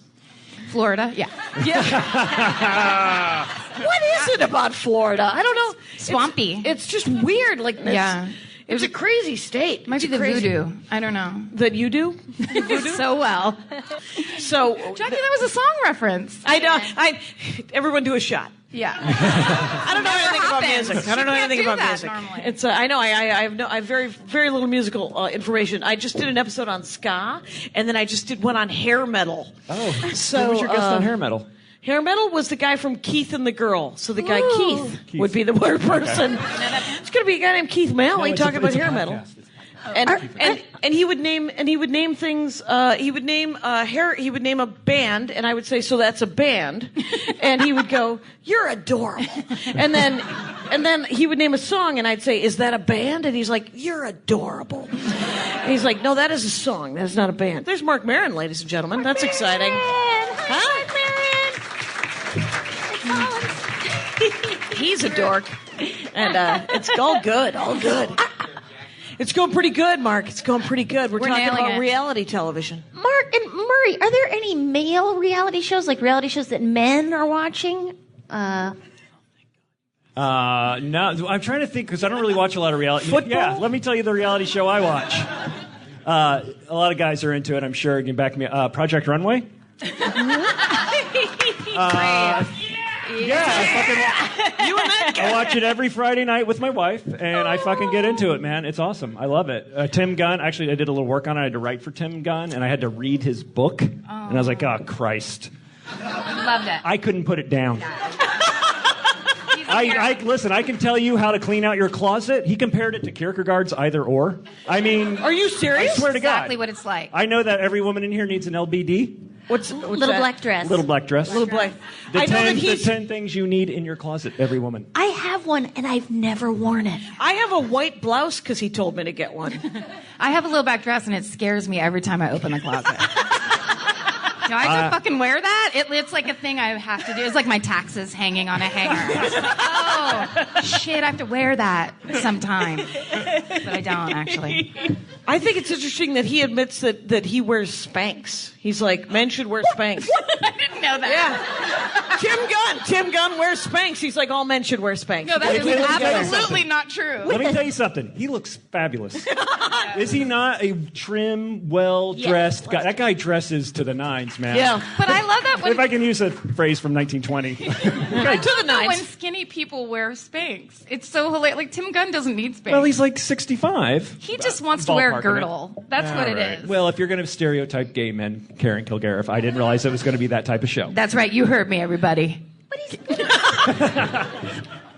[SPEAKER 6] Florida. Yeah.
[SPEAKER 1] Yeah. What is it about Florida? I don't know.
[SPEAKER 6] Swampy.
[SPEAKER 1] It's just weird. Like this.
[SPEAKER 6] Yeah.
[SPEAKER 1] It's a crazy state.
[SPEAKER 6] Might be
[SPEAKER 1] It's
[SPEAKER 6] the
[SPEAKER 1] crazy.
[SPEAKER 6] voodoo. I don't know.
[SPEAKER 1] That you do?
[SPEAKER 6] So well.
[SPEAKER 1] So
[SPEAKER 6] Jackie, that was a song reference.
[SPEAKER 1] I know. Everyone do a shot.
[SPEAKER 6] Yeah.
[SPEAKER 1] I don't know anything about
[SPEAKER 6] happens.
[SPEAKER 1] music. I don't know
[SPEAKER 6] You
[SPEAKER 1] anything
[SPEAKER 6] can't do
[SPEAKER 1] about
[SPEAKER 6] that
[SPEAKER 1] music.
[SPEAKER 6] normally.
[SPEAKER 1] It's I know. I have very very little musical information. I just did an episode on ska, and then I just did one on hair metal.
[SPEAKER 5] Oh,
[SPEAKER 1] So
[SPEAKER 5] who was your guest on hair metal?
[SPEAKER 1] Hair metal was the guy from Keith and the Girl. So the guy Keith would be the word person. It's going to be a guy named Keith Malley talking about hair metal. And he would name things. He would name a band, and I would say, so that's a band, and he would go, you're adorable, and then he would name a song, and I'd say, is that a band? And he's like, you're adorable. And he's like, no, that is a song. That is not a band. There's Mark Maron, ladies and gentlemen. That's exciting. Huh? He's a dork, and it's all good, all good. It's going pretty good, Mark. It's going pretty good. We're talking
[SPEAKER 6] nailing
[SPEAKER 1] about
[SPEAKER 6] it.
[SPEAKER 1] reality television.
[SPEAKER 4] Mark and Murray, are there any male reality shows, like reality shows that men are watching?
[SPEAKER 5] No, I'm trying to think because I don't really watch a lot of reality.
[SPEAKER 1] Football?
[SPEAKER 5] Yeah, let me tell you the reality show I watch. A lot of guys are into it, I'm sure. You can back me up. Project Runway? Yeah, I watch it every Friday night with my wife, and I fucking get into it, man. It's awesome. I love it. Tim Gunn, actually, I did a little work on it. I had to write for Tim Gunn, and I had to read his book, and I was like, oh, Christ.
[SPEAKER 6] Loved it.
[SPEAKER 5] I couldn't put it down. Listen, I can tell you how to clean out your closet. He compared it to Kierkegaard's Either Or. I mean...
[SPEAKER 1] Are you serious?
[SPEAKER 5] I swear to God.
[SPEAKER 6] Exactly what it's like.
[SPEAKER 5] I know that every woman in here needs an LBD.
[SPEAKER 1] What's
[SPEAKER 4] Little
[SPEAKER 1] that?
[SPEAKER 4] black dress.
[SPEAKER 5] Little black dress.
[SPEAKER 1] Little black.
[SPEAKER 5] The
[SPEAKER 1] I know that
[SPEAKER 5] 10 things you need in your closet, every woman.
[SPEAKER 4] I have one, and I've never worn it.
[SPEAKER 1] I have a white blouse because he told me to get one.
[SPEAKER 6] I have a little back dress, and it scares me every time I open the closet. Do I have to fucking wear that? It's like a thing I have to do. It's like my taxes hanging on a hanger. Oh, shit, I have to wear that sometime. But I don't, actually.
[SPEAKER 1] I think it's interesting that he admits that he wears Spanx. He's like, men should wear Spanx.
[SPEAKER 6] I didn't know that.
[SPEAKER 1] Yeah. Tim Gunn wears Spanx. He's like, all men should wear Spanx.
[SPEAKER 6] No, that is
[SPEAKER 5] Let me tell you
[SPEAKER 6] absolutely
[SPEAKER 5] something.
[SPEAKER 6] not true.
[SPEAKER 5] Let me tell you something. He looks fabulous. Is he not a trim, well-dressed guy? That guy dresses to the nines, man.
[SPEAKER 1] Yeah.
[SPEAKER 6] But I love that when...
[SPEAKER 5] If I can use a phrase from 1920.
[SPEAKER 1] To the
[SPEAKER 6] when
[SPEAKER 1] nines.
[SPEAKER 6] skinny people wear Spanx. It's so hilarious. Like, Tim Gunn doesn't need Spanx.
[SPEAKER 5] Well, he's like 65.
[SPEAKER 6] He just wants to wear a
[SPEAKER 5] Ballparking it.
[SPEAKER 6] girdle. That's what it is.
[SPEAKER 5] Well, if you're going to stereotype gay men carrying Kilgariff, I didn't realize it was going to be that type of show.
[SPEAKER 6] That's right. You heard me, everybody.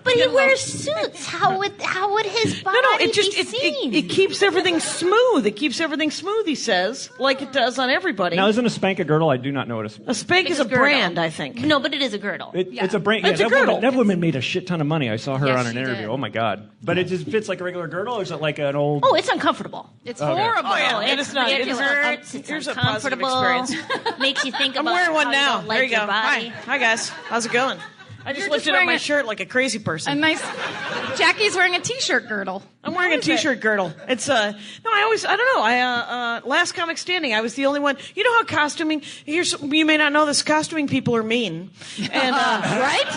[SPEAKER 4] But he wears suits. How would his body
[SPEAKER 1] It just
[SPEAKER 4] be seen?
[SPEAKER 1] it keeps everything smooth. It keeps everything smooth, he says, like it does on everybody.
[SPEAKER 5] Now, isn't a spank a girdle? I do not know what
[SPEAKER 1] A Spank is a
[SPEAKER 4] girdle.
[SPEAKER 1] brand, I think.
[SPEAKER 4] No, but it is a girdle.
[SPEAKER 5] It's a brand.
[SPEAKER 1] It's a girdle.
[SPEAKER 5] That woman made a shit ton of money. I saw her
[SPEAKER 6] Yes,
[SPEAKER 5] on an
[SPEAKER 6] she
[SPEAKER 5] interview.
[SPEAKER 6] did.
[SPEAKER 5] Oh my god! But it just fits like a regular girdle, or is it like an old?
[SPEAKER 4] Oh, it's uncomfortable.
[SPEAKER 6] It's horrible.
[SPEAKER 1] Oh, yeah.
[SPEAKER 4] It's
[SPEAKER 1] It is not. It is
[SPEAKER 4] ridiculous. It's
[SPEAKER 1] here's a positive
[SPEAKER 4] uncomfortable.
[SPEAKER 1] experience.
[SPEAKER 4] Makes you think
[SPEAKER 1] I'm
[SPEAKER 4] about
[SPEAKER 1] wearing one
[SPEAKER 4] how
[SPEAKER 1] now.
[SPEAKER 4] you don't like
[SPEAKER 1] There you
[SPEAKER 4] your
[SPEAKER 1] go.
[SPEAKER 4] body.
[SPEAKER 1] Hi guys. How's it going? I just
[SPEAKER 6] You're
[SPEAKER 1] lifted
[SPEAKER 6] just
[SPEAKER 1] up
[SPEAKER 6] wearing
[SPEAKER 1] my
[SPEAKER 6] a-
[SPEAKER 1] shirt like a crazy person.
[SPEAKER 6] A nice. Jackie's wearing a t-shirt girdle.
[SPEAKER 1] I'm wearing a t-shirt girdle. It's I don't know. Last Comic Standing, I was the only one. You know how costuming? You may not know this. Costuming people are mean, and right.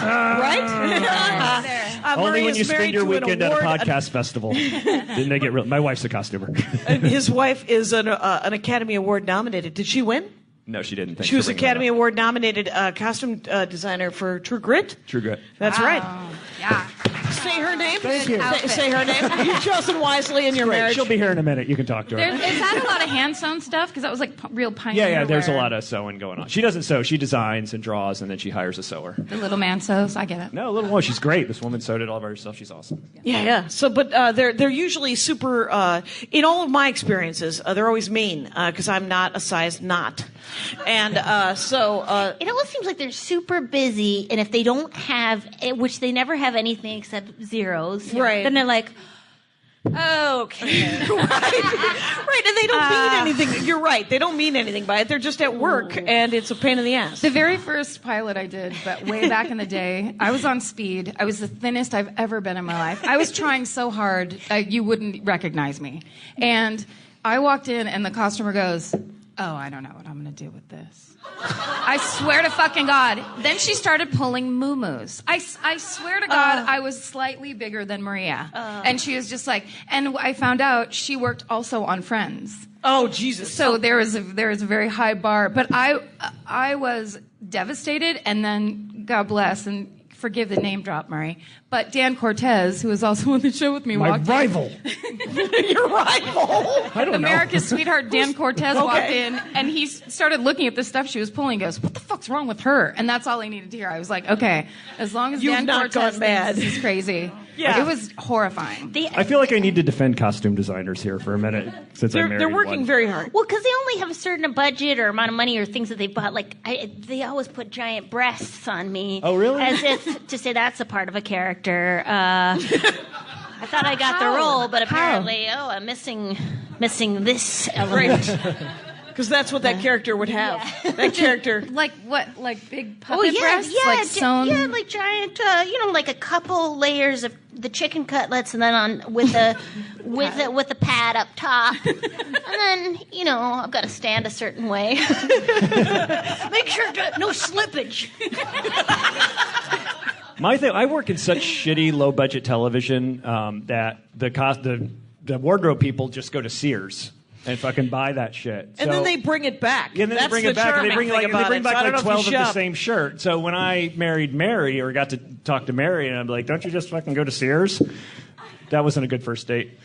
[SPEAKER 5] Only
[SPEAKER 1] Murray
[SPEAKER 5] when
[SPEAKER 1] is
[SPEAKER 5] you spend
[SPEAKER 1] married
[SPEAKER 5] your
[SPEAKER 1] to an
[SPEAKER 5] weekend at a
[SPEAKER 1] award-
[SPEAKER 5] podcast festival. Didn't they get real? My wife's a costumer.
[SPEAKER 1] His wife is an Academy Award nominated. Did she win?
[SPEAKER 5] No, she didn't. Thanks
[SPEAKER 1] She was
[SPEAKER 5] for bringing that
[SPEAKER 1] Academy
[SPEAKER 5] up.
[SPEAKER 1] Award nominated costume designer for True Grit.
[SPEAKER 5] True Grit.
[SPEAKER 1] That's right.
[SPEAKER 6] Yeah.
[SPEAKER 1] say her name?
[SPEAKER 5] Thank you.
[SPEAKER 1] Say her name. You've chosen wisely in your
[SPEAKER 5] Great.
[SPEAKER 1] marriage.
[SPEAKER 5] She'll be here in a minute. You can talk to her.
[SPEAKER 6] Is that a lot of hand sewn stuff? Because that was like real pioneer.
[SPEAKER 5] Yeah, there's a
[SPEAKER 6] wear.
[SPEAKER 5] lot of sewing going on. She doesn't sew. She designs and draws, and then she hires a sewer.
[SPEAKER 6] The little man sews. I get it.
[SPEAKER 5] No, a little more. She's great. This woman sewed it all by herself. She's awesome.
[SPEAKER 1] Yeah. So, but they're usually super. In all of my experiences, they're always mean because I'm not a size not, and so.
[SPEAKER 4] It alwast seems like they're super busy, and if they don't have, which they never have anything except zeros,
[SPEAKER 1] right?
[SPEAKER 4] Then they're like,
[SPEAKER 1] okay, right, and they don't mean anything. You're right; they don't mean anything by it. They're just at work, and it's a pain in the ass.
[SPEAKER 6] The very first pilot I did, but way back in the day, I was on speed. I was the thinnest I've ever been in my life. I was trying so hard, you wouldn't recognize me. And I walked in, and the costumer goes, "Oh, I don't know what I'm going to do with this." I swear to fucking God. Then she started pulling moo-moos. I swear to God, I was slightly bigger than Maria. And she was just like, and I found out she worked also on Friends.
[SPEAKER 1] Oh, Jesus.
[SPEAKER 6] So there is a very high bar. But I was devastated, and then, God bless, and forgive the name drop, Murray, but Dan Cortez, who was also on the show with me,
[SPEAKER 5] My
[SPEAKER 6] walked
[SPEAKER 5] rival.
[SPEAKER 1] Your rival.
[SPEAKER 5] I don't know.
[SPEAKER 6] America's sweetheart Dan Cortez walked in, and he started looking at the stuff she was pulling. He goes, "What the fuck's wrong with her?" And that's all I needed to hear. I was like, okay, as long as
[SPEAKER 1] You've
[SPEAKER 6] Dan
[SPEAKER 1] not
[SPEAKER 6] Cortez
[SPEAKER 1] gone mad.
[SPEAKER 6] thinks this is crazy.
[SPEAKER 1] Yeah.
[SPEAKER 6] It was horrifying.
[SPEAKER 5] I feel like I need to defend costume designers here for a minute since I married
[SPEAKER 1] They're working
[SPEAKER 5] one.
[SPEAKER 1] very hard.
[SPEAKER 4] well, because they only have a certain budget or amount of money or things that they bought. Like they always put giant breasts on me.
[SPEAKER 5] Oh, really?
[SPEAKER 4] As if to say that's a part of a character. I thought I got the role, but apparently, I'm missing this element.
[SPEAKER 1] Because that's what that character would have. That character.
[SPEAKER 6] Like what? Like big puppet breasts? Like sewn?
[SPEAKER 4] Yeah, like giant. Like a couple layers of the chicken cutlets, and then with the pad up top, and then I've got to stand a certain way. Make sure no slippage.
[SPEAKER 5] My thing, I work in such shitty low budget television that the wardrobe people just go to Sears and fucking buy that shit.
[SPEAKER 1] And then they bring it back.
[SPEAKER 5] Yeah, and then
[SPEAKER 1] That's
[SPEAKER 5] they bring it
[SPEAKER 1] the
[SPEAKER 5] back, and they
[SPEAKER 1] charming
[SPEAKER 5] bring
[SPEAKER 1] thing
[SPEAKER 5] back
[SPEAKER 1] about it. So I
[SPEAKER 5] like
[SPEAKER 1] don't know if
[SPEAKER 5] 12 of
[SPEAKER 1] you
[SPEAKER 5] the
[SPEAKER 1] shop.
[SPEAKER 5] same shirt. So when I married Mary, or got to talk to Mary, and I'm like, don't you just fucking go to Sears? That wasn't a good first date.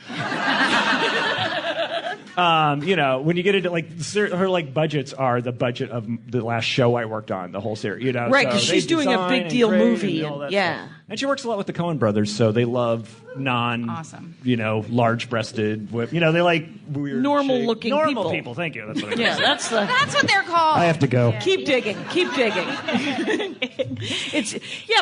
[SPEAKER 5] When you get into her budgets are the budget of the last show I worked on, the whole series.
[SPEAKER 1] Right, because
[SPEAKER 5] so
[SPEAKER 1] she's doing a
[SPEAKER 5] design
[SPEAKER 1] big
[SPEAKER 5] and
[SPEAKER 1] deal
[SPEAKER 5] create
[SPEAKER 1] movie.
[SPEAKER 5] and all that
[SPEAKER 1] Yeah.
[SPEAKER 5] stuff. And she works a lot with the Coen brothers, so they love
[SPEAKER 6] Awesome.
[SPEAKER 5] large-breasted, they like weird,
[SPEAKER 1] Normal-looking
[SPEAKER 5] normal
[SPEAKER 1] people.
[SPEAKER 5] Thank you. That's what I
[SPEAKER 1] Yeah,
[SPEAKER 5] meant.
[SPEAKER 6] That's what they're called.
[SPEAKER 5] I have to go.
[SPEAKER 1] Keep digging.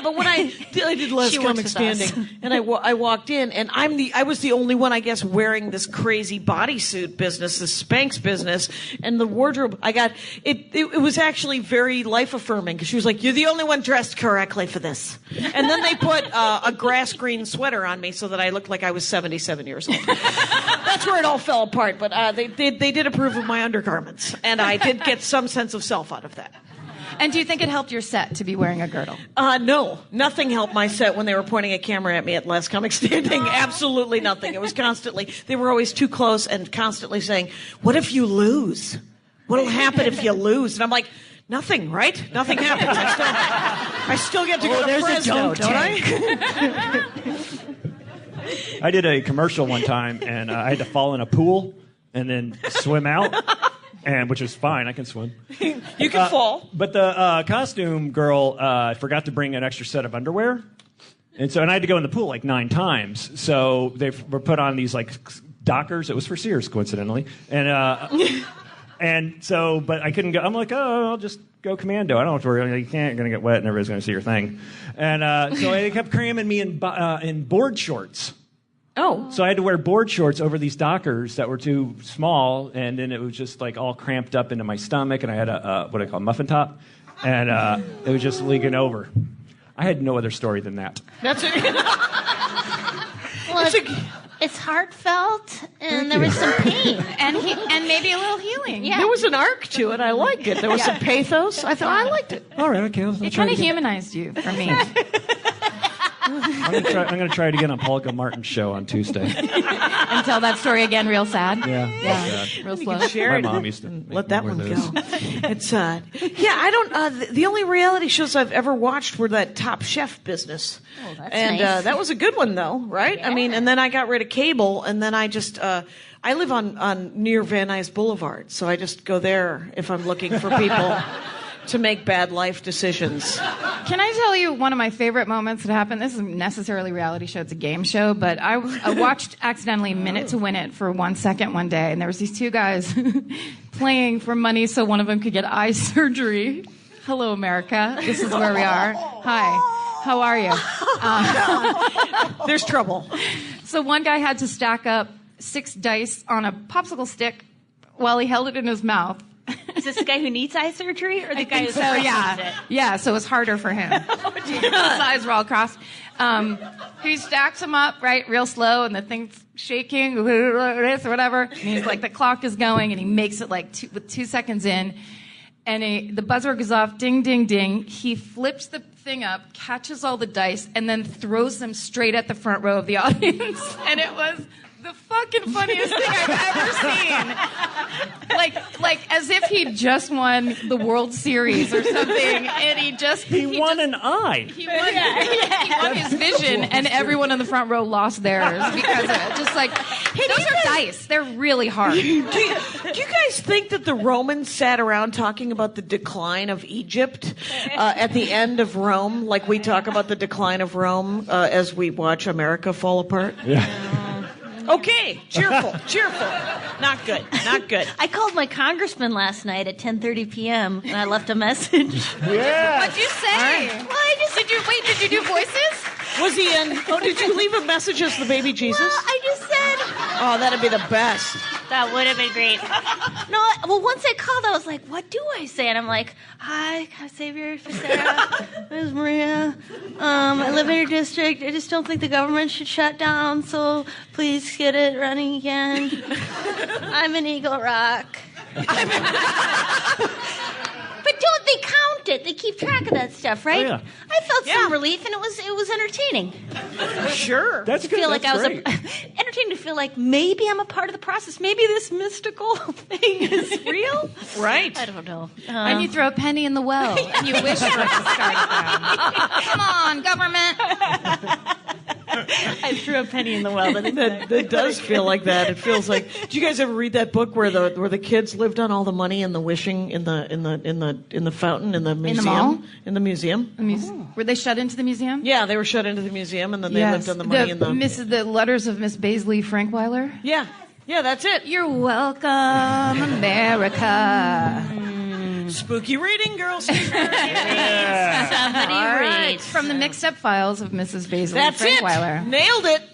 [SPEAKER 1] But when I did Last
[SPEAKER 4] She works
[SPEAKER 1] Comic
[SPEAKER 4] with
[SPEAKER 1] Standing,
[SPEAKER 4] us.
[SPEAKER 1] and I walked in, and I was the only one, I guess, wearing this crazy bodysuit business, this Spanx business, and the wardrobe I got, it was actually very life affirming because she was like, "You're the only one dressed correctly for this," and then they put a grass green sweater on me so that I looked like I was 77 years old. That's where it all fell apart. But they did approve of my undergarments, and I did get some sense of self out of that.
[SPEAKER 6] And do you think it helped your set to be wearing a girdle?
[SPEAKER 1] No, nothing helped my set when they were pointing a camera at me at Last Comic Standing. Absolutely nothing. It was constantly, they were always too close and constantly saying, "What if you lose? What'll happen if you lose?" And I'm like, nothing, right? Nothing happens. I still get to go to Fresno, don't I?
[SPEAKER 5] I did a commercial one time, and I had to fall in a pool and then swim out, which is fine. I can swim.
[SPEAKER 1] You can fall.
[SPEAKER 5] But the costume girl forgot to bring an extra set of underwear. And I had to go in the pool like 9 times. So they were put on these like dockers. It was for Sears, coincidentally. But I couldn't go. I'm like, I'll just go commando. I don't have to worry. You can't. You're going to get wet and everybody's going to see your thing. And so they kept cramming me in board shorts.
[SPEAKER 1] Oh.
[SPEAKER 5] So I had to wear board shorts over these dockers that were too small, and then it was just like all cramped up into my stomach, and I had what I call muffin top, and it was just leaking over. I had no other story than that.
[SPEAKER 1] That's it.
[SPEAKER 4] Well, it's heartfelt, and there was some pain.
[SPEAKER 6] And maybe a little healing.
[SPEAKER 4] Yeah.
[SPEAKER 1] There was an arc to it. I liked it. There was some pathos. I thought I liked it.
[SPEAKER 5] All right, okay.
[SPEAKER 6] It kind of humanized you for me.
[SPEAKER 5] I'm gonna try it again on Paul Gilmartin's show on Tuesday.
[SPEAKER 6] And tell that story again real sad.
[SPEAKER 5] Yeah.
[SPEAKER 6] Real
[SPEAKER 1] You
[SPEAKER 6] slow.
[SPEAKER 1] can share
[SPEAKER 5] My
[SPEAKER 1] it.
[SPEAKER 5] mom used to make
[SPEAKER 1] Let that
[SPEAKER 5] more
[SPEAKER 1] one
[SPEAKER 5] of
[SPEAKER 1] go.
[SPEAKER 5] those.
[SPEAKER 1] It's yeah. I don't. The only reality shows I've ever watched were that Top Chef business.
[SPEAKER 4] Oh, that's
[SPEAKER 1] and
[SPEAKER 4] nice.
[SPEAKER 1] that was a good one though, right? I mean, and then I got rid of cable, and then I just. I live on near Van Nuys Boulevard, so I just go there if I'm looking for people to make bad life decisions.
[SPEAKER 6] Can I tell you one of my favorite moments that happened? This isn't necessarily a reality show, it's a game show, but I watched accidentally Minute to Win It for 1 second one day, and there was these two guys playing for money so one of them could get eye surgery. Hello, America. This is where we are. Hi. How are you?
[SPEAKER 1] There's trouble.
[SPEAKER 6] So one guy had to stack up 6 dice on a popsicle stick while he held it in his mouth.
[SPEAKER 4] Is this the guy who needs eye surgery, or the guy who's
[SPEAKER 6] So yeah, yeah. So it was harder for him. His eyes were all crossed. He stacks them up right, real slow, and the thing's shaking, this or whatever. And he's like, the clock is going, and he makes it like 2 seconds in, and the buzzer goes off, ding, ding, ding. He flips the thing up, catches all the dice, and then throws them straight at the front row of the audience, and it was the fucking funniest thing I've ever seen. Like as if he just won the World Series or something, and
[SPEAKER 5] He won an eye.
[SPEAKER 6] He won his vision, and everyone in the front row lost theirs because of it. Just like, hey, those are dice. They're really hard.
[SPEAKER 1] Do you guys think that the Romans sat around talking about the decline of Egypt at the end of Rome, like we talk about the decline of Rome as we watch America fall apart?
[SPEAKER 5] Yeah.
[SPEAKER 1] Okay, cheerful. Not good.
[SPEAKER 4] I called my congressman last night at 10:30 p.m. and I left a message.
[SPEAKER 5] Yeah.
[SPEAKER 6] What'd you say?
[SPEAKER 4] Well,
[SPEAKER 6] Did you do voices?
[SPEAKER 1] Was he in? Oh, did you leave a message as the baby Jesus?
[SPEAKER 4] Well, I just said
[SPEAKER 1] Oh, that'd be the best.
[SPEAKER 4] that would have been great. No, well, once I called, I was like, "What do I say?" And I'm like, "Hi, Savior, Sarah, this is Maria. I live in your district. I just don't think the government should shut down. So please get it running again. I'm in Eagle Rock." But don't they count it? They keep track of that stuff, right?
[SPEAKER 5] Oh, yeah.
[SPEAKER 4] I felt some relief, and it was entertaining.
[SPEAKER 1] Sure.
[SPEAKER 5] That's
[SPEAKER 4] To
[SPEAKER 5] good.
[SPEAKER 4] feel like
[SPEAKER 5] That's
[SPEAKER 4] I was
[SPEAKER 5] great.
[SPEAKER 4] entertaining to feel like maybe I'm a part of the process. Maybe this mystical thing is real.
[SPEAKER 1] Right.
[SPEAKER 4] I don't know.
[SPEAKER 6] And you throw a penny in the well, and you wish for it to start again. Come on, government.
[SPEAKER 4] I threw a penny in the well.
[SPEAKER 1] That does feel like that. It feels like. Did you guys ever read that book where the kids lived on all the money and the wishing in the fountain in the museum?
[SPEAKER 6] mall?
[SPEAKER 1] In the museum.
[SPEAKER 6] Were they shut into the museum?
[SPEAKER 1] Yeah, they were shut into the museum, and then they lived on the money in
[SPEAKER 6] the letters of Miss Baisley Frankweiler.
[SPEAKER 1] Yeah, that's it.
[SPEAKER 6] You're welcome, America.
[SPEAKER 1] Spooky reading, girls.
[SPEAKER 4] Somebody read.
[SPEAKER 6] It's from the mixed up files of Mrs. Baisley
[SPEAKER 1] That's it.
[SPEAKER 6] Frankweiler.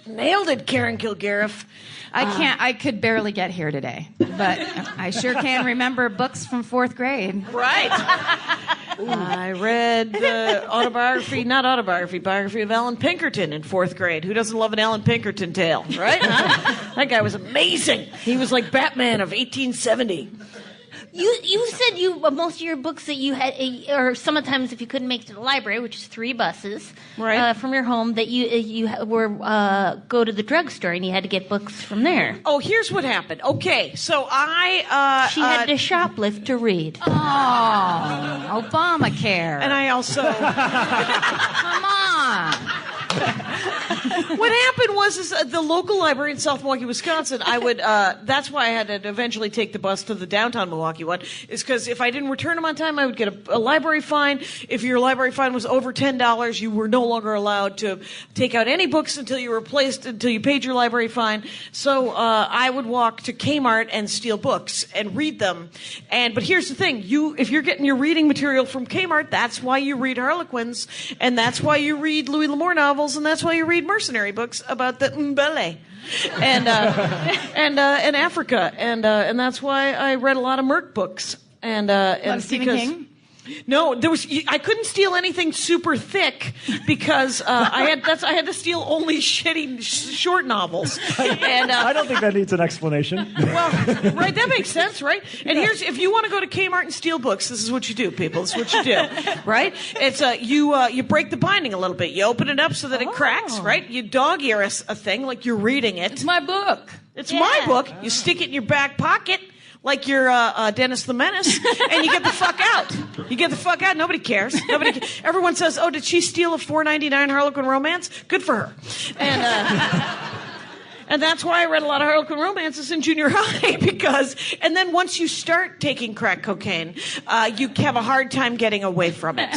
[SPEAKER 1] Nailed it, Karen Kilgariff.
[SPEAKER 6] I could barely get here today, but I sure can remember books from 4th grade.
[SPEAKER 1] Right. I read the biography of Alan Pinkerton in 4th grade. Who doesn't love an Alan Pinkerton tale, right? Huh? That guy was amazing. He was like Batman of 1870.
[SPEAKER 4] You said most of your books that you had, or sometimes if you couldn't make it to the library, which is 3 buses from your home, that you were go to the drugstore and you had to get books from there.
[SPEAKER 1] Oh, here's what happened. Okay, so
[SPEAKER 4] She had to shoplift to read.
[SPEAKER 6] Oh, Obamacare.
[SPEAKER 1] and I also
[SPEAKER 6] Come on.
[SPEAKER 1] what happened was the local library in South Milwaukee, Wisconsin, I would that's why I had to eventually take the bus to the downtown Milwaukee one, is because if I didn't return them on time, I would get a library fine. If your library fine was over $10, you were no longer allowed to take out any books until you paid your library fine. So I would walk to Kmart and steal books and read them. But here's the thing, if you're getting your reading material from Kmart, that's why you read Harlequins, and that's why you read Louis L'Amour novels, and that's why you read mercenary books about the Mbele and Africa, and that's why I read a lot of Merck books, and
[SPEAKER 6] A lot of Stephen
[SPEAKER 1] because
[SPEAKER 6] King?
[SPEAKER 1] No, I couldn't steal anything super thick because I had to steal only shitty short novels. And
[SPEAKER 5] I don't think that needs an explanation.
[SPEAKER 1] well, right, that makes sense, right? And if you want to go to Kmart and steal books, this is what you do, people. This is what you do, right? It's you break the binding a little bit. You open it up so that it cracks, right? You dog ear a thing like you're reading it.
[SPEAKER 6] It's my book.
[SPEAKER 1] It's my book. You stick it in your back pocket. Like you're Dennis the Menace, and you get the fuck out. You get the fuck out. Nobody cares. Everyone says, "Oh, did she steal a $4.99 Harlequin romance? Good for her." And that's why I read a lot of Harlequin romances in junior high and then once you start taking crack cocaine, you have a hard time getting away from it.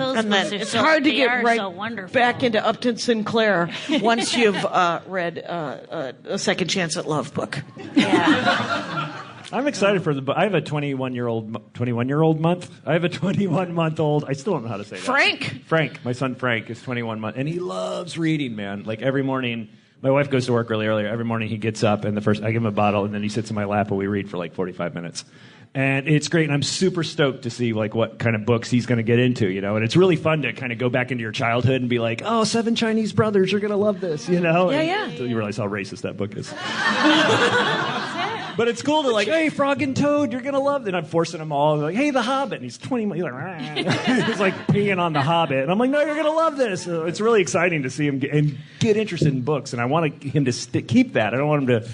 [SPEAKER 4] And
[SPEAKER 1] then it's hard to get right back into Upton Sinclair once you've read A Second Chance at Love book.
[SPEAKER 4] Yeah.
[SPEAKER 5] I'm excited for the book. I have a 21-year-old month. I have a 21-month-old. I still don't know how to say that. Frank. My son Frank is 21 months, and he loves reading, man. Like every morning, my wife goes to work really early. Every morning he gets up, and I give him a bottle, and then he sits in my lap, and we read for like 45 minutes. And it's great, and I'm super stoked to see like what kind of books he's going to get into, you know. And it's really fun to kind of go back into your childhood and be like, oh, 7 Chinese brothers, you're going to love this, you know.
[SPEAKER 1] Yeah.
[SPEAKER 5] Until you realize how racist that book is. But it's cool to like, hey, Frog and Toad, you're going to love it. And I'm forcing them all. Like, hey, The Hobbit. And he's 20. He's like, he's like peeing on The Hobbit. And I'm like, no, you're going to love this. So it's really exciting to see him get interested in books. And I want him to keep that. I don't want him to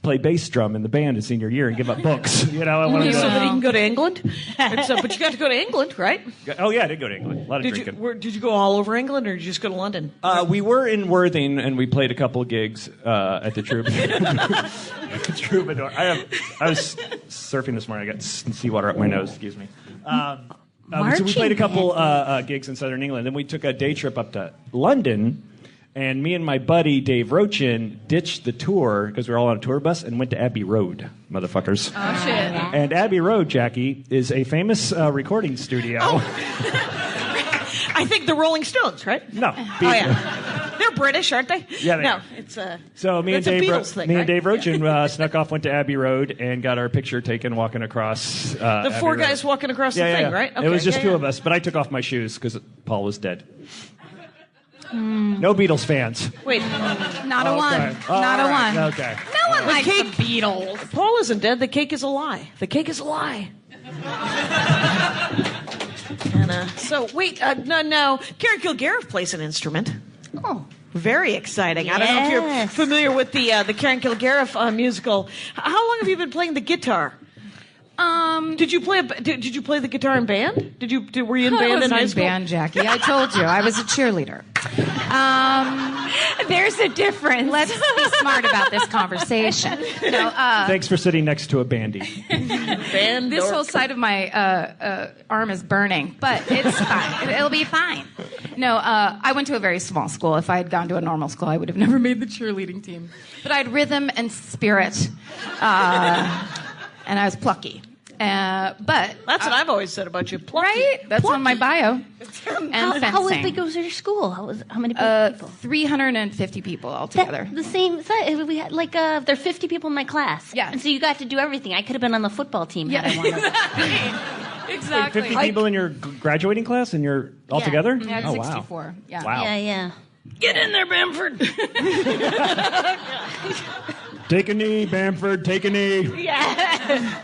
[SPEAKER 5] play bass drum in the band his senior year and give up books. You know, I want him
[SPEAKER 1] so that he can go to England. But you got to go to England, right?
[SPEAKER 5] Oh yeah, I did go to England. A lot of drinking.
[SPEAKER 1] Did you go all over England, or did you just go to London?
[SPEAKER 5] We were in Worthing, and we played a couple of gigs at the Troubadour. I was surfing this morning. I got seawater up my nose. Excuse me. So we played a couple gigs in southern England. Then we took a day trip up to London. And me and my buddy, Dave Rochin, ditched the tour, because we were all on a tour bus, and went to Abbey Road, motherfuckers.
[SPEAKER 6] Oh, shit.
[SPEAKER 5] And Abbey Road, Jackie, is a famous recording studio.
[SPEAKER 1] Oh. I think the Rolling Stones, right?
[SPEAKER 5] No.
[SPEAKER 1] Oh, yeah. They're British, aren't they?
[SPEAKER 5] Yeah, they
[SPEAKER 1] no,
[SPEAKER 5] are.
[SPEAKER 1] it's
[SPEAKER 5] So me and
[SPEAKER 1] a
[SPEAKER 5] Dave,
[SPEAKER 1] Beatles thing, right?
[SPEAKER 5] Dave Rochin snuck off, went to Abbey Road, and got our picture taken walking across
[SPEAKER 1] the
[SPEAKER 5] Abbey
[SPEAKER 1] four
[SPEAKER 5] Road.
[SPEAKER 1] guys walking across the thing, right? Okay,
[SPEAKER 5] it was just two of us, but I took off my shoes because Paul was dead. No Beatles fans.
[SPEAKER 1] Wait,
[SPEAKER 6] Not a one.
[SPEAKER 5] Okay.
[SPEAKER 6] Not a one.
[SPEAKER 5] Okay.
[SPEAKER 6] No one likes the Beatles.
[SPEAKER 1] Paul isn't dead. The cake is a lie. The cake is a lie. So wait, no. Karen Kilgariff plays an instrument.
[SPEAKER 4] Oh.
[SPEAKER 1] Very exciting. I don't know if you're familiar with the Karen Kilgariff musical. How long have you been playing the guitar? Did you play the guitar in band? Were you in band in high school?
[SPEAKER 6] Band, Jackie. I told you I was a cheerleader.
[SPEAKER 4] There's a difference.
[SPEAKER 6] Let's be smart about this conversation.
[SPEAKER 5] Thanks for sitting next to a bandy.
[SPEAKER 6] This whole side of my arm is burning, but it's fine. It'll be fine. No, I went to a very small school. If I had gone to a normal school, I would have never made the cheerleading team. But I had rhythm and spirit, and I was plucky. But
[SPEAKER 1] that's what I've always said about you, plucky.
[SPEAKER 6] Right? That's
[SPEAKER 1] plucky.
[SPEAKER 6] on my bio. And
[SPEAKER 4] How big was your school? How many people?
[SPEAKER 6] 350 people altogether.
[SPEAKER 4] The same size. We had there are 50 people in my class.
[SPEAKER 6] Yeah.
[SPEAKER 4] And so you got to do everything. I could have been on the football team had I wanted.
[SPEAKER 6] Exactly.
[SPEAKER 5] 50 people in your graduating class, and you're all together?
[SPEAKER 6] Yeah,
[SPEAKER 5] Oh,
[SPEAKER 6] 64.
[SPEAKER 5] Wow.
[SPEAKER 6] Yeah.
[SPEAKER 5] Wow.
[SPEAKER 4] Yeah.
[SPEAKER 1] Get in there, Bamford.
[SPEAKER 5] Take a knee, Bamford. Take a knee.
[SPEAKER 1] Yeah.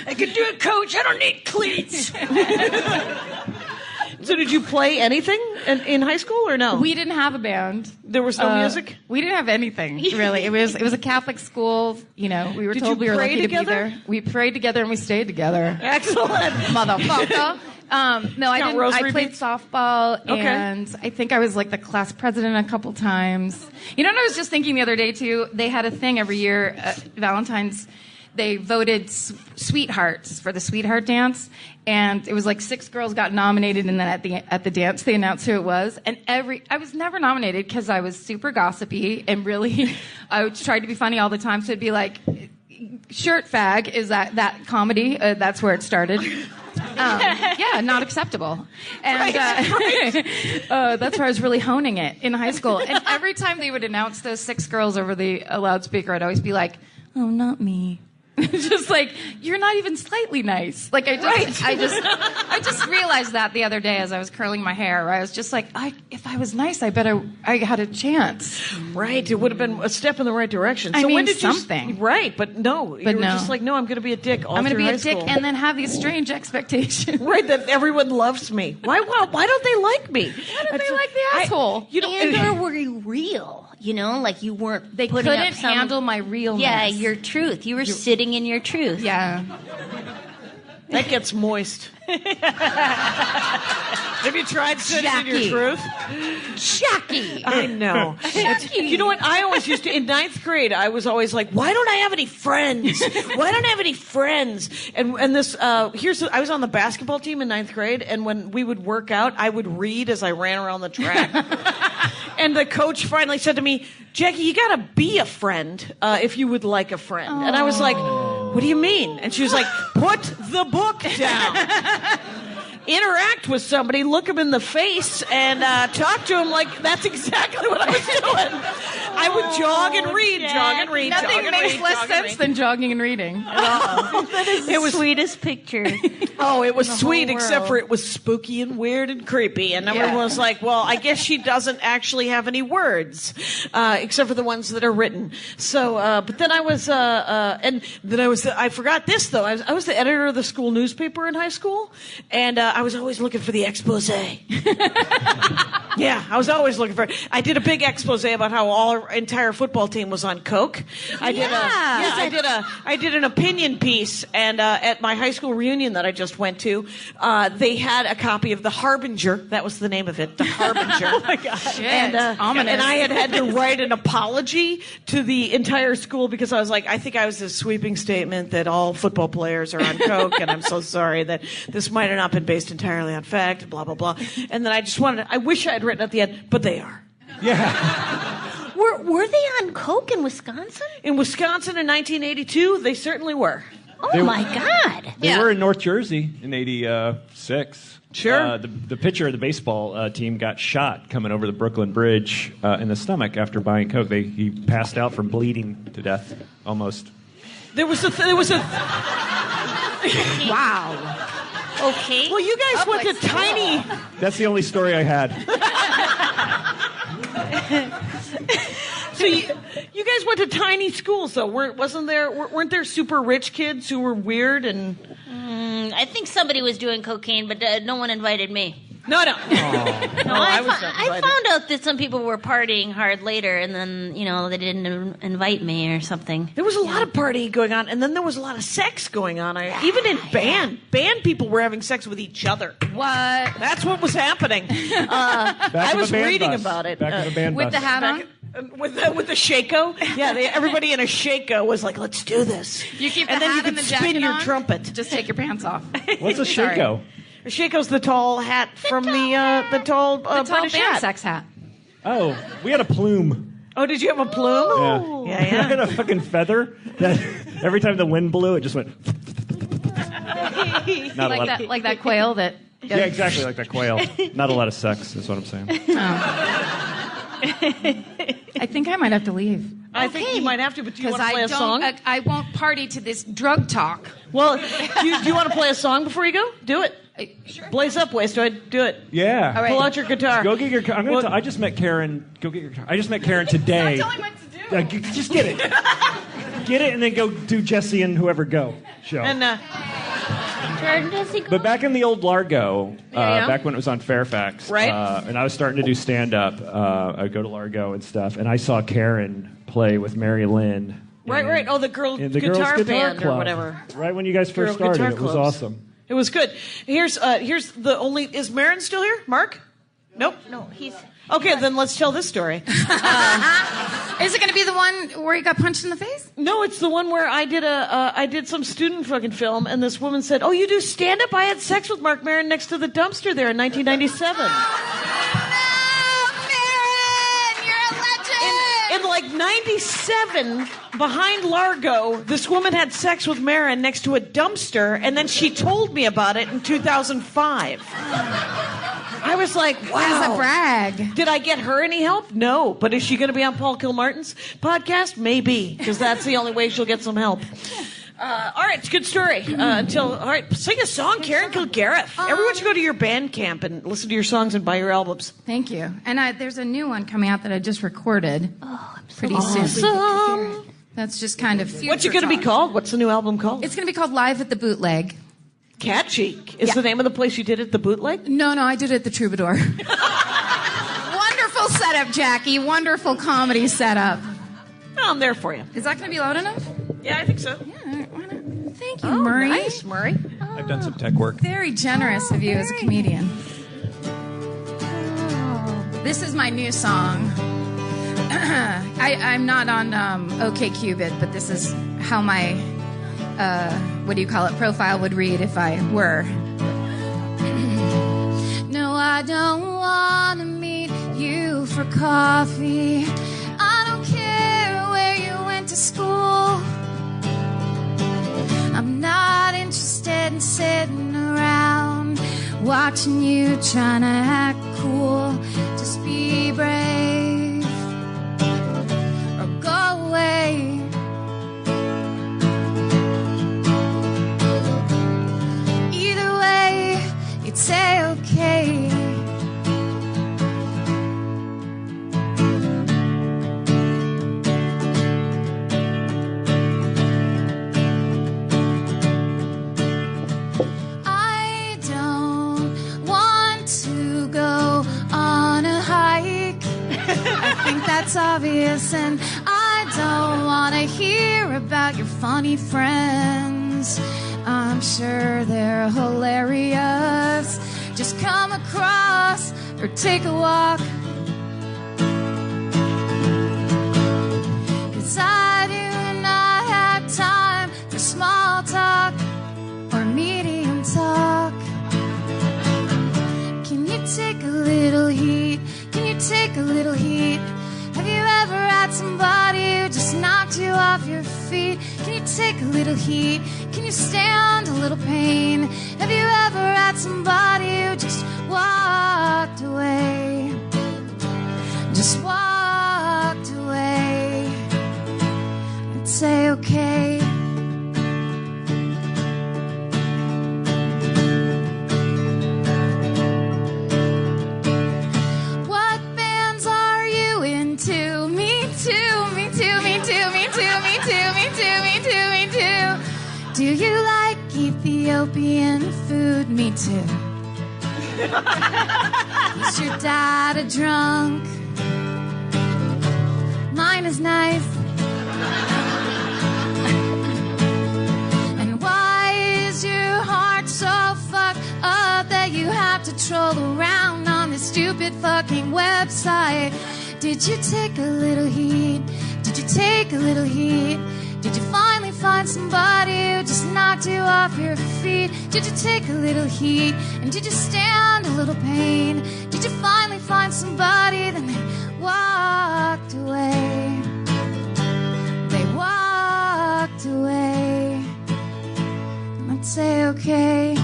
[SPEAKER 1] I can do it, Coach. I don't need cleats. So did you play anything in high school or no?
[SPEAKER 6] We didn't have a band.
[SPEAKER 1] There was no music?
[SPEAKER 6] We didn't have anything, really. It was a Catholic school. You know, we were
[SPEAKER 1] Did
[SPEAKER 6] told
[SPEAKER 1] you
[SPEAKER 6] we were
[SPEAKER 1] pray
[SPEAKER 6] lucky
[SPEAKER 1] together?
[SPEAKER 6] to be there. We prayed together and we stayed together.
[SPEAKER 1] Excellent.
[SPEAKER 6] Motherfucker. No, I didn't. I played
[SPEAKER 1] beads?
[SPEAKER 6] softball,
[SPEAKER 1] Okay.
[SPEAKER 6] and I think I was like the class president a couple times. You know what I was just thinking the other day, too? They had a thing every year, Valentine's. They voted sweethearts for the sweetheart dance, and it was like 6 girls got nominated, and then at the dance they announced who it was. And I was never nominated because I was super gossipy and really I tried to be funny all the time. So it'd be like, shirt fag is that comedy? That's where it started. Yeah, not acceptable. And that's where I was really honing it in high school. And every time they would announce those 6 girls over the loudspeaker, I'd always be like, oh, not me. Just like, you're not even slightly nice. Like, I just realized that the other day as I was curling my hair. I was just like, if I was nice, I had a chance.
[SPEAKER 1] Right. It would have been a step in the right direction.
[SPEAKER 6] I
[SPEAKER 1] So
[SPEAKER 6] mean,
[SPEAKER 1] when did
[SPEAKER 6] something.
[SPEAKER 1] you... Right, but no. You were just like, no, I'm going to be a dick all
[SPEAKER 6] I'm going to
[SPEAKER 1] through
[SPEAKER 6] be
[SPEAKER 1] high
[SPEAKER 6] a dick
[SPEAKER 1] school.
[SPEAKER 6] and then have these strange expectations.
[SPEAKER 1] Right, that everyone loves me. Why don't they like me?
[SPEAKER 6] Why don't they like the asshole?
[SPEAKER 4] Or were you real? You know, like you weren't.
[SPEAKER 6] They
[SPEAKER 4] putting
[SPEAKER 6] couldn't
[SPEAKER 4] up some,
[SPEAKER 6] handle my realness.
[SPEAKER 4] Yeah, your truth. You were sitting in your truth.
[SPEAKER 6] Yeah.
[SPEAKER 1] That gets moist. Have you tried sitting in your truth?
[SPEAKER 6] Jackie.
[SPEAKER 1] I know. You know what? I always used to, in ninth grade, I was always like, why don't I have any friends? Why don't I have any friends? And this, I was on the basketball team in ninth grade, and when we would work out, I would read as I ran around the track. And the coach finally said to me, Jackie, you gotta be a friend if you would like a friend. And I was like, what do you mean? And she was like, put the book down. Interact with somebody, look them in the face, and talk to them like that's exactly what I was doing. I would jog and read.
[SPEAKER 6] Nothing makes less sense than jogging and reading.
[SPEAKER 4] That is the sweetest picture.
[SPEAKER 1] Oh, it was sweet, except for it was spooky and weird and creepy. And everyone was like, well, I guess she doesn't actually have any words, except for the ones that are written. So, but then I was, I forgot this though. I was the editor of the school newspaper in high school, and I was always looking for the expose. Yeah, I was always looking for it. I did a big expose about how our entire football team was on coke. I did an opinion piece, and at my high school reunion that I just went to, they had a copy of The Harbinger. That was the name of it, The Harbinger. Oh my gosh! And I had to write an apology to the entire school because I was like, I think I was a sweeping statement that all football players are on coke, and I'm so sorry that this might have not been based entirely on fact. Blah blah blah. And then I wish I had written at the end, but they are.
[SPEAKER 5] Yeah.
[SPEAKER 4] Were they on coke in Wisconsin?
[SPEAKER 1] In Wisconsin in 1982, they certainly were.
[SPEAKER 4] Oh my God!
[SPEAKER 5] They were in North Jersey in '86.
[SPEAKER 1] Sure.
[SPEAKER 5] The pitcher of the baseball team got shot coming over the Brooklyn Bridge in the stomach after buying coke. He passed out from bleeding to death, almost.
[SPEAKER 1] There was a.
[SPEAKER 4] Wow. Okay.
[SPEAKER 1] Well, you guys went to tiny.
[SPEAKER 5] That's the only story I had.
[SPEAKER 1] So you guys went to tiny schools, though. Weren't there super rich kids who were weird and?
[SPEAKER 4] I think somebody was doing cocaine, but no one invited me.
[SPEAKER 1] No.
[SPEAKER 4] No, I found out that some people were partying hard later, and then they didn't invite me or something.
[SPEAKER 1] There was a lot of partying going on, and then there was a lot of sex going on. Even in band people were having sex with each other.
[SPEAKER 6] What?
[SPEAKER 1] That's what was happening. I was reading about it.
[SPEAKER 5] Back of a band
[SPEAKER 6] With
[SPEAKER 5] bus.
[SPEAKER 6] the hat on?
[SPEAKER 1] With the Shako, everybody in a Shako was like, "Let's do this."
[SPEAKER 6] You keep the
[SPEAKER 1] and then
[SPEAKER 6] hat
[SPEAKER 1] you
[SPEAKER 6] and
[SPEAKER 1] could
[SPEAKER 6] the
[SPEAKER 1] spin
[SPEAKER 6] jacket
[SPEAKER 1] your
[SPEAKER 6] on?
[SPEAKER 1] trumpet.
[SPEAKER 6] Just take your pants off.
[SPEAKER 5] What's a Shako?
[SPEAKER 1] A Shako's the tall hat from the tall
[SPEAKER 6] Tall
[SPEAKER 1] British
[SPEAKER 6] band
[SPEAKER 1] hat.
[SPEAKER 6] sex hat.
[SPEAKER 5] Oh, we had a plume.
[SPEAKER 1] Oh, did you have a plume?
[SPEAKER 5] Yeah.
[SPEAKER 1] Yeah.
[SPEAKER 5] I had a fucking feather that every time the wind blew, it just went. Not a lot.
[SPEAKER 6] Like that quail that.
[SPEAKER 5] Yeah, exactly like that quail. Not a lot of sex, is what I'm saying.
[SPEAKER 6] I think I might have to leave.
[SPEAKER 1] I think you might have to, but do you want to play a song?
[SPEAKER 6] I won't party to this drug talk.
[SPEAKER 1] Well, do you want to play a song before you go? Do it.
[SPEAKER 6] Sure.
[SPEAKER 1] Blaze up, Wastoid. Do it.
[SPEAKER 5] Yeah.
[SPEAKER 6] All right.
[SPEAKER 1] Pull out your guitar.
[SPEAKER 5] Go get your. I just met Karen. Go get your guitar. I just met Karen today.
[SPEAKER 6] Stop telling what to do.
[SPEAKER 5] Just get it. Get it, and then go do Jesse and whoever go show.
[SPEAKER 1] And
[SPEAKER 5] But back in the old Largo, back when it was on Fairfax,
[SPEAKER 1] Right.
[SPEAKER 5] And I was starting to do stand-up, I'd go to Largo and stuff, and I saw Karen play with Mary Lynn.
[SPEAKER 1] right. Oh, the girl
[SPEAKER 5] in the
[SPEAKER 1] guitar
[SPEAKER 5] Girls Guitar
[SPEAKER 1] band
[SPEAKER 5] Club,
[SPEAKER 1] or whatever.
[SPEAKER 5] Right when you guys first
[SPEAKER 1] Girl
[SPEAKER 5] started,
[SPEAKER 1] guitar
[SPEAKER 5] it was
[SPEAKER 1] clubs.
[SPEAKER 5] awesome.
[SPEAKER 1] It was good. Here's the only. Is Marin still here? Mark? Nope.
[SPEAKER 4] No, he's.
[SPEAKER 1] Okay, then let's tell this story.
[SPEAKER 6] Is it going to be the one where you got punched in the face?
[SPEAKER 1] No, it's the one where I did some student fucking film, and this woman said, "Oh, you do stand up? I had sex with Mark Maron next to the dumpster there in 1997." In like 97, behind Largo, this woman had sex with Marin next to a dumpster, and then she told me about it in 2005. I was like, wow.
[SPEAKER 6] As a brag.
[SPEAKER 1] Did I get her any help? No. But is she going to be on Paul Kilmartin's podcast? Maybe, because that's the only way she'll get some help. All right, it's a good story. All right, sing a song, Karen Kilgariff. Everyone should go to your band camp and listen to your songs and buy your albums.
[SPEAKER 6] Thank you. And there's a new one coming out that I just recorded. Pretty soon.
[SPEAKER 1] Awesome.
[SPEAKER 6] That's just kind of future
[SPEAKER 1] What's it going to be
[SPEAKER 6] talk.
[SPEAKER 1] call? What's the new album called?
[SPEAKER 6] It's going to be called Live at the Bootleg.
[SPEAKER 1] Catchy. Is
[SPEAKER 6] Yeah.
[SPEAKER 1] the name of the place you did it the Bootleg?
[SPEAKER 6] No, I did it at the Troubadour. Wonderful setup, Jackie. Wonderful comedy setup.
[SPEAKER 1] Oh, I'm there for you.
[SPEAKER 6] Is that going to be loud enough?
[SPEAKER 1] Yeah, I think so.
[SPEAKER 6] Yeah, why not? Thank you, Murray.
[SPEAKER 1] Nice, Murray.
[SPEAKER 7] I've done some tech work.
[SPEAKER 6] Very generous of you as a comedian. This is my new song. I'm not on OkCupid, but this is how my, profile would read if I were. No, I don't want to meet you for coffee. I don't care where you went to school. I'm not interested in sitting around watching you trying to act cool. Just be brave or go away. Either way, you'd say okay. I don't want to go on a hike. I think that's obvious, and I don't want to hear about your funny friends. I'm sure they're hilarious. Just come across or take a walk. 'Cause I do not have time for small talk or medium talk. Can you take a little heat? Can you take a little heat? Have you ever had somebody who just knocked you off your feet? Can you take a little heat? Can you stand a little pain? Have you ever had somebody who just walked away? Just walked away. I'd say okay. What bands are you into? Me too, me too, me too, me too, me too, me too, me too, me too. Do you like Ethiopian food? Me too. Is your dad a drunk? Mine is nice. And why is your heart so fucked up that you have to troll around on this stupid fucking website? Did you take a little heat? Did you take a little heat? Did you finally find somebody who just knocked you off your feet? Did you take a little heat? And did you stand a little pain? Did you finally find somebody? Then they walked away. They walked away. Let's say okay.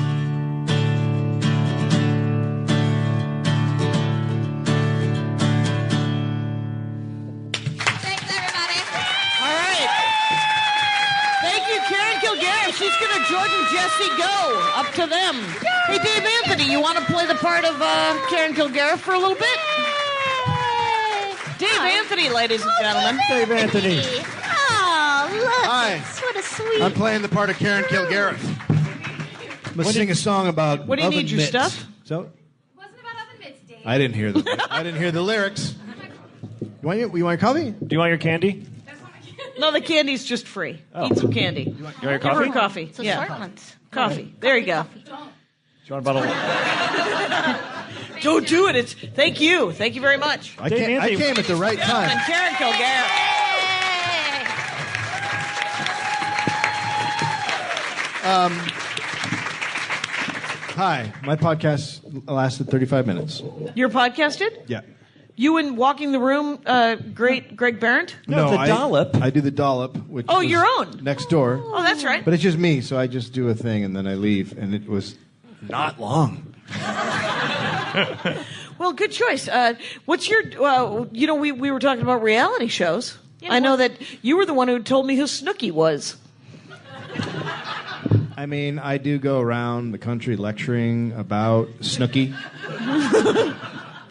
[SPEAKER 6] Thanks, everybody.
[SPEAKER 1] All right. Thank you, Karen Kilgariff. She's going to Jordan Jesse go. Up to them. Hey, Dave Anthony, you want to play the part of Karen Kilgariff for a little bit? Dave Anthony, ladies and gentlemen.
[SPEAKER 5] Dave Anthony.
[SPEAKER 4] Oh, look.
[SPEAKER 8] Hi.
[SPEAKER 4] What a sweet.
[SPEAKER 8] I'm playing the part of Karen Kilgariff. I'm going to sing a song about
[SPEAKER 1] What do you
[SPEAKER 8] oven
[SPEAKER 1] need, your
[SPEAKER 8] mitts.
[SPEAKER 1] stuff?
[SPEAKER 8] So
[SPEAKER 6] Wasn't about oven mitts, Dave.
[SPEAKER 8] I didn't hear the lyrics. You want coffee?
[SPEAKER 5] Do you want your candy?
[SPEAKER 1] No, the candy's just free. Eat some candy.
[SPEAKER 5] You want your
[SPEAKER 1] Give her
[SPEAKER 5] coffee?
[SPEAKER 1] coffee.
[SPEAKER 4] So
[SPEAKER 1] Yeah.
[SPEAKER 4] short ones.
[SPEAKER 1] Coffee. There you go.
[SPEAKER 5] Do you want a bottle?
[SPEAKER 1] Don't do it. Thank you. Thank you very much.
[SPEAKER 8] I
[SPEAKER 5] Dave
[SPEAKER 8] came
[SPEAKER 5] Anthony.
[SPEAKER 8] at the right
[SPEAKER 1] And
[SPEAKER 8] time.
[SPEAKER 1] Karen Kilgariff.
[SPEAKER 8] Hi, my podcast lasted 35 minutes.
[SPEAKER 1] You're podcasted?
[SPEAKER 8] Yeah.
[SPEAKER 1] You and Walking the Room, great Greg Barrett?
[SPEAKER 5] No, the dollop.
[SPEAKER 8] I do the dollop, which
[SPEAKER 1] Oh,
[SPEAKER 8] was
[SPEAKER 1] your own?
[SPEAKER 8] next door.
[SPEAKER 1] Oh, that's right.
[SPEAKER 8] But it's just me, so I just do a thing and then I leave, and it was not long.
[SPEAKER 1] Well, good choice. What's your, we were talking about reality shows.
[SPEAKER 4] Yeah,
[SPEAKER 1] I know
[SPEAKER 4] what-
[SPEAKER 1] that you were the one who told me who Snooki was.
[SPEAKER 8] I mean, I do go around the country lecturing about Snooki.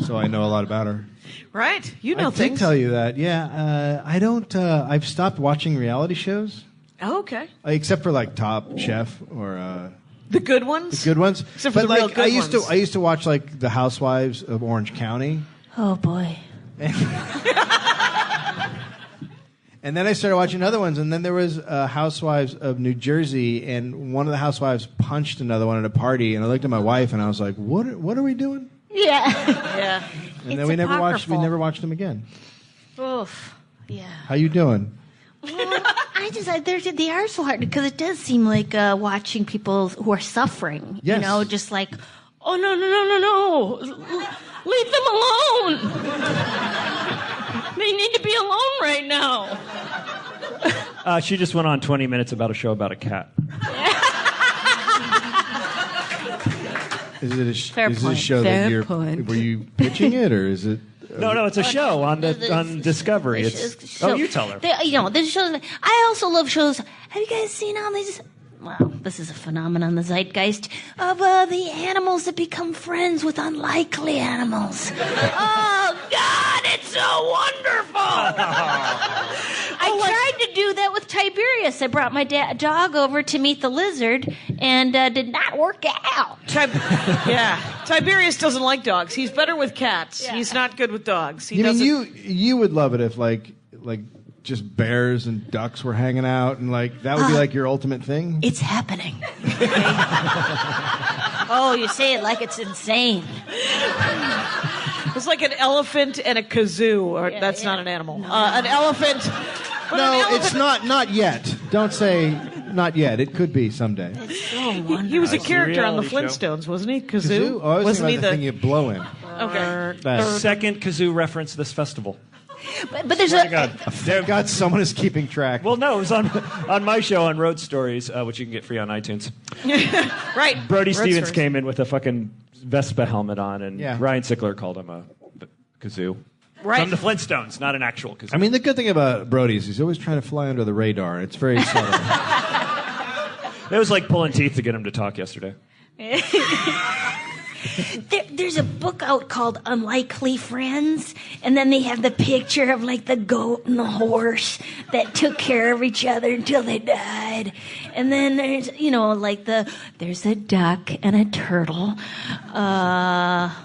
[SPEAKER 8] So I know a lot about her.
[SPEAKER 1] Right. You know
[SPEAKER 8] I
[SPEAKER 1] things.
[SPEAKER 8] did tell you that. Yeah. I don't. I've stopped watching reality shows.
[SPEAKER 1] Oh, okay.
[SPEAKER 8] Except for like Top Chef or
[SPEAKER 1] The good ones?
[SPEAKER 8] the good ones.
[SPEAKER 1] Except for
[SPEAKER 8] but
[SPEAKER 1] the real good
[SPEAKER 8] I used
[SPEAKER 1] ones.
[SPEAKER 8] to watch like the Housewives of Orange County.
[SPEAKER 4] Oh boy.
[SPEAKER 8] And then I started watching other ones, and then there was Housewives of New Jersey, and one of the housewives punched another one at a party, and I looked at my wife, and I was like, "What are we doing?"
[SPEAKER 4] Yeah.
[SPEAKER 1] Yeah.
[SPEAKER 8] And then
[SPEAKER 4] It's
[SPEAKER 8] we never watched them again.
[SPEAKER 4] Oof. Yeah.
[SPEAKER 8] How you doing?
[SPEAKER 4] They are so hard because it does seem like watching people who are suffering.
[SPEAKER 8] Yes.
[SPEAKER 4] You know, just like, oh no, leave them alone. They need to be alone right now.
[SPEAKER 5] She just went on 20 minutes about a show about a cat.
[SPEAKER 8] Is it a
[SPEAKER 4] Fair
[SPEAKER 8] is it a
[SPEAKER 4] point.
[SPEAKER 8] show
[SPEAKER 4] Fair
[SPEAKER 8] that you're?
[SPEAKER 4] point.
[SPEAKER 8] Were you pitching it, or is it?
[SPEAKER 5] No, it's a show on Discovery. Oh, you tell her.
[SPEAKER 4] There's shows. I also love shows. Have you guys seen all these? Well, this is a phenomenon, the zeitgeist of the animals that become friends with unlikely animals. Oh God, it's so wonderful! I tried to do that with Tiberius. I brought my dog over to meet the lizard, and did not work out.
[SPEAKER 1] Tiberius doesn't like dogs. He's better with cats.
[SPEAKER 4] Yeah.
[SPEAKER 1] He's not good with dogs.
[SPEAKER 8] You would love it if like just bears and ducks were hanging out, and like that would be like your ultimate thing.
[SPEAKER 4] It's happening. Oh, you say it like it's insane.
[SPEAKER 1] It's like an elephant and a kazoo. Or that's not an animal. An elephant.
[SPEAKER 8] No, it's not yet. Don't say not yet. It could be someday.
[SPEAKER 4] It's so wonderful.
[SPEAKER 1] He was a character on the
[SPEAKER 5] reality show.
[SPEAKER 1] Flintstones, wasn't he?
[SPEAKER 8] Kazoo? Oh, I was
[SPEAKER 1] wasn't
[SPEAKER 8] thinking about the thing you blow in.
[SPEAKER 1] Okay.
[SPEAKER 5] Second kazoo reference this festival.
[SPEAKER 4] But there's
[SPEAKER 8] Thank God someone is keeping track.
[SPEAKER 5] Well, no, it was on my show on Road Stories, which you can get free on iTunes.
[SPEAKER 1] Right.
[SPEAKER 5] Brody
[SPEAKER 1] Road
[SPEAKER 5] Stevens
[SPEAKER 1] Stories.
[SPEAKER 5] came in with a fucking Vespa helmet on, and
[SPEAKER 8] Yeah.
[SPEAKER 5] Ryan Sickler called him a kazoo.
[SPEAKER 1] Right.
[SPEAKER 5] From the Flintstones, not an actual kazoo.
[SPEAKER 8] I mean, the good thing about Brody is he's always trying to fly under the radar. It's very subtle.
[SPEAKER 5] It was like pulling teeth to get him to talk yesterday.
[SPEAKER 4] There's a book out called Unlikely Friends, and then they have the picture of like the goat and the horse that took care of each other until they died. And then there's, there's a duck and a turtle.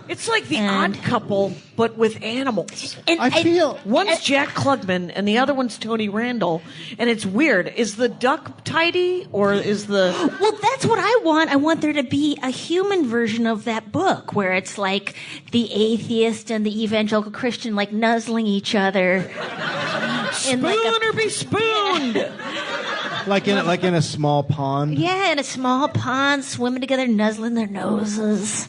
[SPEAKER 1] It's like the
[SPEAKER 4] And-
[SPEAKER 1] Odd Couple, but with animals.
[SPEAKER 4] And
[SPEAKER 8] I feel
[SPEAKER 1] One's Jack Klugman and the other one's Tony Randall, and it's weird. Is the duck tidy or is the?
[SPEAKER 4] Well, that's what I want. I want there to be a human version of that book where it's like the atheist and the evangelical Christian like nuzzling each other.
[SPEAKER 1] Spoon or be spooned?
[SPEAKER 8] like in a small pond.
[SPEAKER 4] Yeah, in a small pond, swimming together, nuzzling their noses.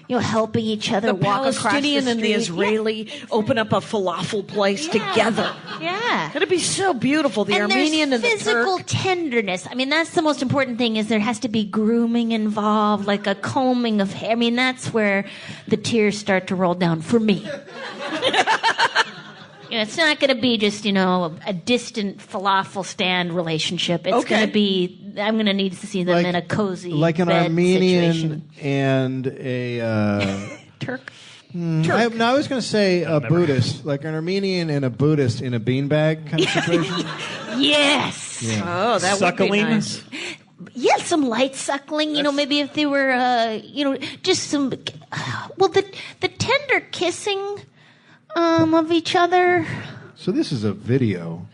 [SPEAKER 4] Helping each other
[SPEAKER 1] The
[SPEAKER 4] walk across the
[SPEAKER 1] Palestinian and the
[SPEAKER 4] street.
[SPEAKER 1] Israeli open up a falafel place together.
[SPEAKER 4] Yeah.
[SPEAKER 1] It'd be so beautiful. The
[SPEAKER 4] And
[SPEAKER 1] Armenian
[SPEAKER 4] there's
[SPEAKER 1] and the
[SPEAKER 4] physical
[SPEAKER 1] Turk.
[SPEAKER 4] tenderness. I mean, that's the most important thing is there has to be grooming involved, like a combing of hair. I mean, that's where the tears start to roll down for me. It's not going to be just, a distant falafel stand relationship. It's going to be, I'm going to need to see them in a cozy
[SPEAKER 8] like an
[SPEAKER 4] bed
[SPEAKER 8] Armenian
[SPEAKER 4] situation.
[SPEAKER 8] and a
[SPEAKER 4] Turk.
[SPEAKER 8] I was going to say a Buddhist, like an Armenian and a Buddhist in a beanbag kind of situation.
[SPEAKER 4] Yes.
[SPEAKER 8] Yeah.
[SPEAKER 1] Oh, that
[SPEAKER 5] Suckling?
[SPEAKER 1] would be nice.
[SPEAKER 4] Yeah, some light suckling, maybe if they were, just some, the tender kissing of each other.
[SPEAKER 8] So this is a video.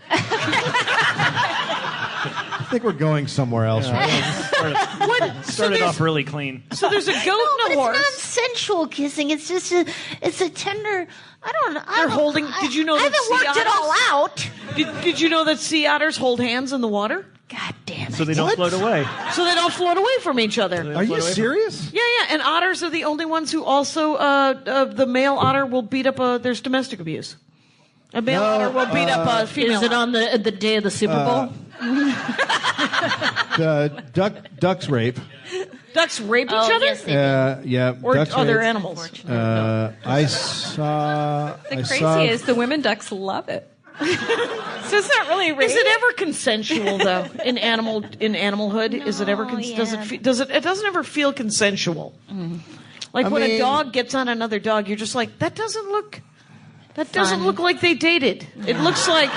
[SPEAKER 8] I think we're going somewhere else. Right?
[SPEAKER 5] Started off really clean.
[SPEAKER 1] So there's a goat
[SPEAKER 4] No, but
[SPEAKER 1] and a horse.
[SPEAKER 4] it's not sensual kissing. It's just it's a tender. I don't know.
[SPEAKER 1] They're holding. Did you know
[SPEAKER 4] I
[SPEAKER 1] that
[SPEAKER 4] haven't worked it all out.
[SPEAKER 1] Did you know that sea otters hold hands in the water
[SPEAKER 4] God damn it.
[SPEAKER 5] So they don't float away.
[SPEAKER 1] so they don't float away from each other?
[SPEAKER 8] Are you serious?
[SPEAKER 1] Yeah. And otters are the only ones who also the male otter will beat up. There's domestic abuse. A male otter will beat up a female.
[SPEAKER 4] Is it on the day of the Super Bowl?
[SPEAKER 8] Ducks rape.
[SPEAKER 1] Ducks rape each
[SPEAKER 4] Oh,
[SPEAKER 1] other?
[SPEAKER 4] yes, they do.
[SPEAKER 8] Yeah.
[SPEAKER 1] Or
[SPEAKER 8] ducks
[SPEAKER 1] other
[SPEAKER 8] rape.
[SPEAKER 1] animals?
[SPEAKER 8] I saw.
[SPEAKER 6] The
[SPEAKER 8] I
[SPEAKER 6] crazy
[SPEAKER 8] saw,
[SPEAKER 6] is the women ducks love it. So it's not really rape.
[SPEAKER 1] Is it ever consensual though in animalhood?
[SPEAKER 4] No,
[SPEAKER 1] Is it ever? It doesn't ever feel consensual. Like when a dog gets on another dog, you're just like, that doesn't look like they dated. It looks like.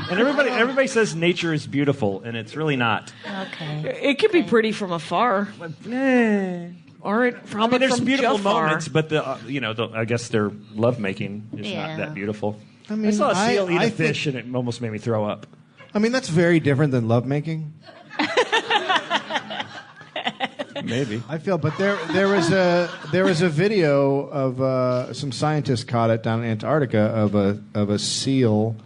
[SPEAKER 5] And everybody says nature is beautiful, and it's really not.
[SPEAKER 4] Okay.
[SPEAKER 1] It can be pretty from afar. Or it probably
[SPEAKER 5] there's
[SPEAKER 1] from
[SPEAKER 5] beautiful
[SPEAKER 1] Jafar.
[SPEAKER 5] moments, but I guess their lovemaking is not that beautiful.
[SPEAKER 8] I mean,
[SPEAKER 5] I saw a seal eat a
[SPEAKER 8] I
[SPEAKER 5] fish, and it almost made me throw up.
[SPEAKER 8] I mean, that's very different than lovemaking.
[SPEAKER 5] Maybe.
[SPEAKER 8] I feel, but there was a video of some scientists caught it down in Antarctica of a seal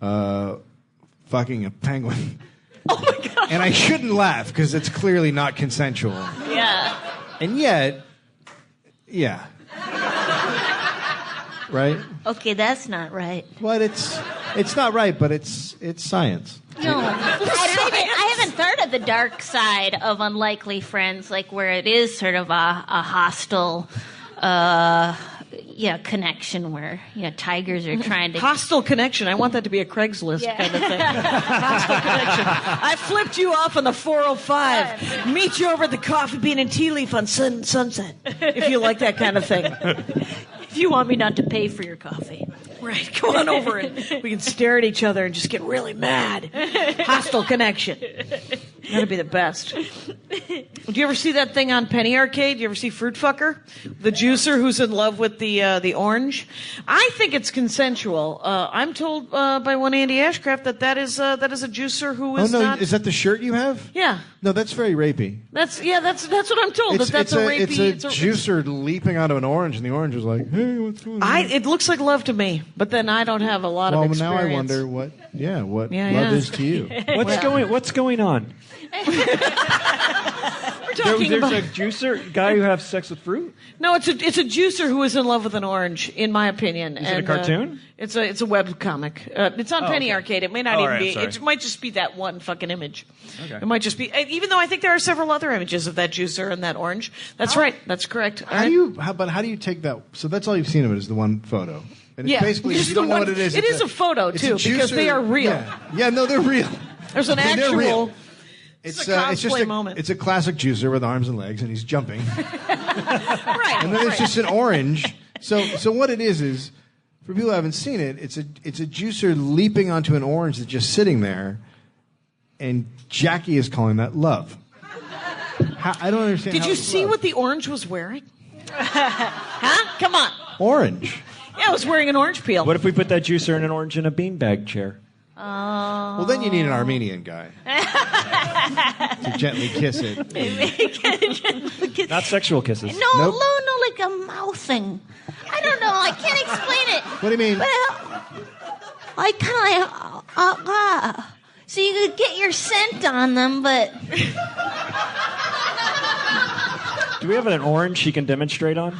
[SPEAKER 8] fucking a penguin.
[SPEAKER 1] Oh my god!
[SPEAKER 8] And I shouldn't laugh because it's clearly not consensual.
[SPEAKER 4] Yeah.
[SPEAKER 8] And yet, yeah. Right?
[SPEAKER 4] Okay, that's not right.
[SPEAKER 8] But it's not right, but it's science.
[SPEAKER 4] No, I haven't thought of the dark side of Unlikely Friends, like where it is sort of a hostile, connection where tigers are trying to.
[SPEAKER 1] Hostile connection. I want that to be a Craigslist kind of thing. Hostile connection. I flipped you off on the 405. Meet you over at the Coffee Bean and Tea Leaf on Sunset. If you like that kind of thing.
[SPEAKER 4] If you want me not to pay for your coffee.
[SPEAKER 1] Right, come on over and we can stare at each other and just get really mad. Hostile connection. That'd be the best. Do you ever see that thing on Penny Arcade? Do you ever see Fruit Fucker? The juicer who's in love with the orange? I think it's consensual. I'm told by one Andy Ashcraft that is a juicer who is not...
[SPEAKER 8] Is that the shirt you have?
[SPEAKER 1] Yeah.
[SPEAKER 8] No, that's very rapey.
[SPEAKER 1] That's what I'm told. That's a rapey...
[SPEAKER 8] It's a juicer leaping onto an orange, and the orange is like, hey, what's going on?
[SPEAKER 1] It looks like love to me, but then I don't have a lot of experience.
[SPEAKER 8] Well, now I wonder what love is to you.
[SPEAKER 5] What's going on? There's a juicer guy who has sex with fruit?
[SPEAKER 1] No, it's a juicer who is in love with an orange, in my opinion.
[SPEAKER 5] Is it a cartoon?
[SPEAKER 1] It's a web comic. It's on Penny Arcade. It may not even be.
[SPEAKER 5] Sorry.
[SPEAKER 1] It might just be that one fucking image.
[SPEAKER 5] Okay.
[SPEAKER 1] It might just be. Even though I think there are several other images of that juicer and that orange. That's right. That's correct.
[SPEAKER 8] How do you take that? So that's all you've seen of it is the one photo. And it's basically,
[SPEAKER 1] just
[SPEAKER 8] you don't
[SPEAKER 1] the
[SPEAKER 8] know
[SPEAKER 1] one,
[SPEAKER 8] what it is.
[SPEAKER 1] It is a photo too, because they are real.
[SPEAKER 8] Yeah, no, they're real.
[SPEAKER 1] There's an
[SPEAKER 8] They're
[SPEAKER 1] actual.
[SPEAKER 8] real.
[SPEAKER 1] It's a cosplay moment.
[SPEAKER 8] It's a classic juicer with arms and legs, and he's jumping.
[SPEAKER 1] Right.
[SPEAKER 8] And then it's just an orange. So what it is for people who haven't seen it, it's a juicer leaping onto an orange that's just sitting there, and Jackie is calling that love. I don't understand.
[SPEAKER 1] Did you see what the orange was wearing? Huh? Come on.
[SPEAKER 8] Orange.
[SPEAKER 1] Yeah, it was wearing an orange peel.
[SPEAKER 5] What if we put that juicer in an orange in a beanbag chair?
[SPEAKER 8] Well, then you need an Armenian guy to gently kiss it.
[SPEAKER 5] Not sexual kisses.
[SPEAKER 4] No,
[SPEAKER 8] Nope.
[SPEAKER 4] no, like a mouthing. I don't know. I can't explain it.
[SPEAKER 8] What do you mean?
[SPEAKER 4] But I kind of like, so you could get your scent on them, but
[SPEAKER 5] Do we have an orange he can demonstrate on?